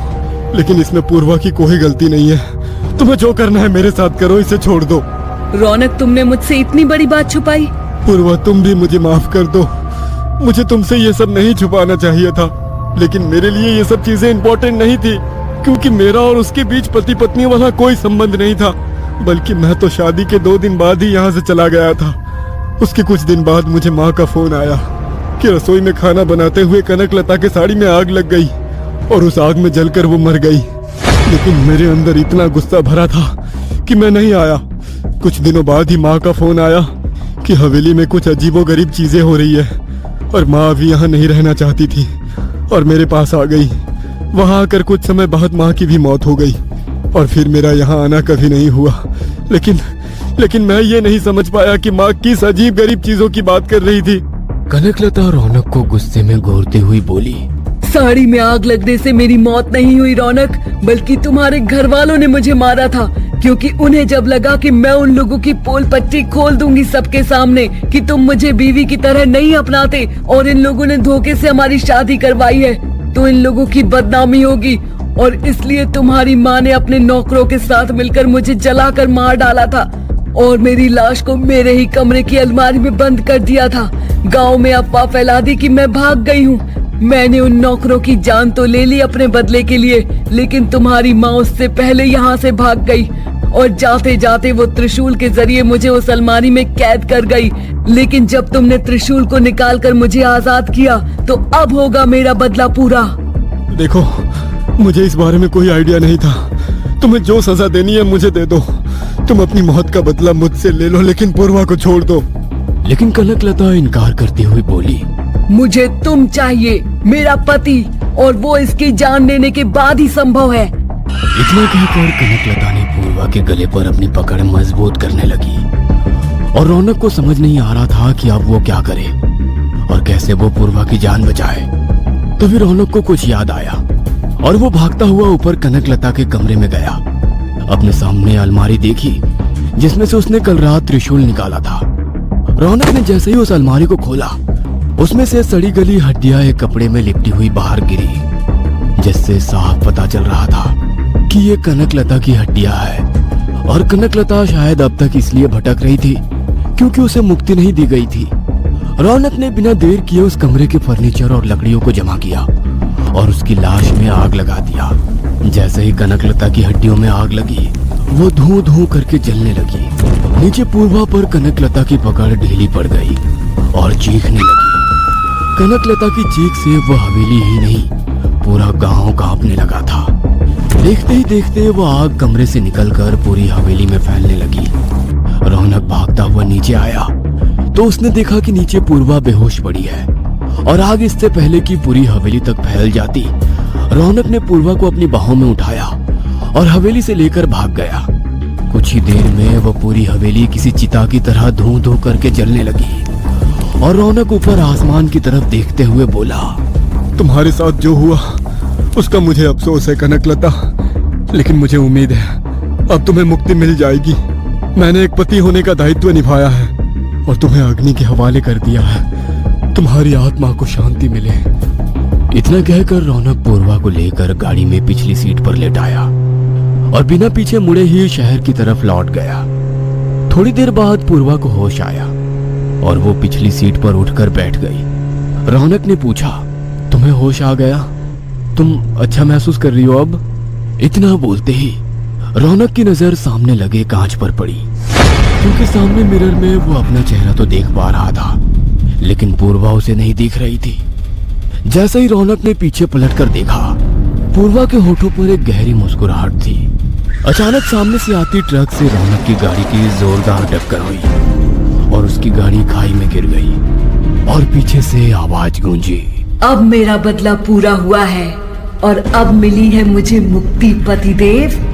लेकिन इसमें पूर्वा की कोई गलती नहीं है। तुम्हें जो करना है मेरे साथ करो, इसे छोड़ दो। रौनक, तुमने मुझसे इतनी बड़ी बात छुपाई? पूर्वा, तुम भी मुझे माफ कर दो, मुझे तुमसे ये सब नहीं छुपाना चाहिए था, लेकिन मेरे लिए ये सब चीजें इम्पोर्टेंट नहीं थी, क्योंकि मेरा और उसके बीच पति पत्नी वाला कोई संबंध नहीं था, बल्कि मैं तो शादी के 2 दिन बाद ही यहाँ से चला गया था। उसके कुछ दिन बाद मुझे माँ का फोन आया कि रसोई में खाना बनाते हुए कनकलता के साड़ी में आग लग गई और उस आग में जलकर वो मर गई। लेकिन मेरे अंदर इतना गुस्सा भरा था कि मैं नहीं आया कुछ दिनों बाद ही माँ का फोन आया कि हवेली में कुछ अजीबोगरीब चीजें हो रही है और माँ अभी यहाँ नहीं रहना चाहती थी और मेरे पास आ गई। वहाँ आकर कुछ समय बाद माँ की भी मौत हो गई और फिर मेरा यहाँ आना कभी नहीं हुआ। लेकिन मैं ये नहीं समझ पाया कि माँ किस अजीब गरीब चीजों की बात कर रही थी। कनकलता रौनक को गुस्से में घूरते हुई बोली, साड़ी में आग लगने से मेरी मौत नहीं हुई रौनक, बल्कि तुम्हारे घर वालों ने मुझे मारा था, क्योंकि उन्हें जब लगा कि मैं उन लोगों की पोल पट्टी खोल दूंगी सबके सामने कि तुम मुझे बीवी की तरह नहीं अपनाते और इन लोगों ने धोखे से हमारी शादी करवाई है, तो इन लोगों की बदनामी होगी और इसलिए तुम्हारी माँ ने अपने नौकरों के साथ मिलकर मुझे जलाकर मार डाला था और मेरी लाश को मेरे ही कमरे की अलमारी में बंद कर दिया था। गांव में अफवाह फैला दी कि मैं भाग गई हूँ। मैंने उन नौकरों की जान तो ले ली अपने बदले के लिए, लेकिन तुम्हारी माँ उससे पहले यहाँ से भाग गई और जाते जाते वो त्रिशूल के जरिए मुझे उस अलमारी में कैद कर गई। लेकिन जब तुमने त्रिशूल को निकाल कर मुझे आजाद किया तो अब होगा मेरा बदला पूरा। देखो, मुझे इस बारे में कोई आइडिया नहीं था। तुम्हें जो सजा देनी है मुझे दे दो। तुम अपनी मौत का बदला मुझसे ले लो, लेकिन पूर्वा को छोड़ दो। लेकिन कनकलता इनकार करती हुई बोली, मुझे तुम चाहिए, मेरा पति, और वो इसकी जान लेने के बाद ही संभव है। इतना कहकर कनकलता ने पूर्वा के गले पर अपनी पकड़ मजबूत करने लगी और रौनक को समझ नहीं आ रहा था कि अब वो क्या करे और कैसे वो पूर्वा की जान बचाए। तभी रौनक को कुछ याद आया और वो भागता हुआ ऊपर कनकलता के कमरे में गया। अपने सामने अलमारी देखी जिसमें से उसने कल रात त्रिशूल निकाला था। रौनक ने जैसे ही उस अलमारी को खोला, उसमें से सड़ी गली हड्डियां एक कपड़े में लिपटी हुई बाहर गिरी, जिससे साफ पता चल रहा था कि ये कनकलता की हड्डियां है और कनकलता शायद अब तक इसलिए भटक रही थी क्योंकि उसे मुक्ति नहीं दी गई थी। रौनक ने बिना देर किए उस कमरे के फर्नीचर और लकड़ियों को जमा किया और उसकी लाश में आग लगा दिया। जैसे ही कनकलता की हड्डियों में आग लगी, वो धूं धूं करके जलने लगी। नीचे पूर्वा पर कनकलता की पकड़ ढीली पड़ गई और चीखने लगी। कनकलता की चीख से वह हवेली ही नहीं, पूरा गांव कांपने लगा था। देखते ही देखते वो आग कमरे से निकलकर पूरी हवेली में फैलने लगी। रौनक भागता हुआ नीचे आया तो उसने देखा कि नीचे पूर्वा बेहोश पड़ी है और आग इससे पहले कि पूरी हवेली तक फैल जाती, रौनक ने पूर्वा को अपनी बाहों में उठाया और हवेली से लेकर भाग गया। कुछ ही देर में वह पूरी हवेली किसी चिता की तरह धूं धूं करके जलने लगी और रौनक ऊपर आसमान की तरफ देखते हुए बोला, तुम्हारे साथ जो हुआ उसका मुझे अफसोस है कनकलता, लेकिन मुझे उम्मीद है अब तुम्हें मुक्ति मिल जाएगी। मैंने एक पति होने का दायित्व निभाया है और तुम्हें अग्नि के हवाले कर दिया है। तुम्हारी आत्मा को शांति मिले। इतना कहकर रौनक पूर्वा को लेकर गाड़ी में पिछली सीट पर लेटाया और बिना पीछे मुड़े ही शहर की तरफ लौट गया। थोड़ी देर बाद पूर्वा को होश आया और वो पिछली सीट पर उठकर बैठ गई। रौनक ने पूछा, तुम्हें होश आ गया? तुम अच्छा महसूस कर रही हो अब? इतना बोलते ही रौनक की नजर सामने लगे कांच पर पड़ी, क्योंकि सामने मिरर में वो अपना चेहरा तो देख पा रहा था, लेकिन पूर्वा उसे नहीं दिख रही थी। जैसे ही रौनक ने पीछे पलटकर देखा, पूर्वा के होठों पर एक गहरी मुस्कुराहट थी। अचानक सामने से आती ट्रक से रौनक की गाड़ी की जोरदार टक्कर हुई और उसकी गाड़ी खाई में गिर गई और पीछे से आवाज गूंजी, अब मेरा बदला पूरा हुआ है और अब मिली है मुझे मुक्ति पतिदेव।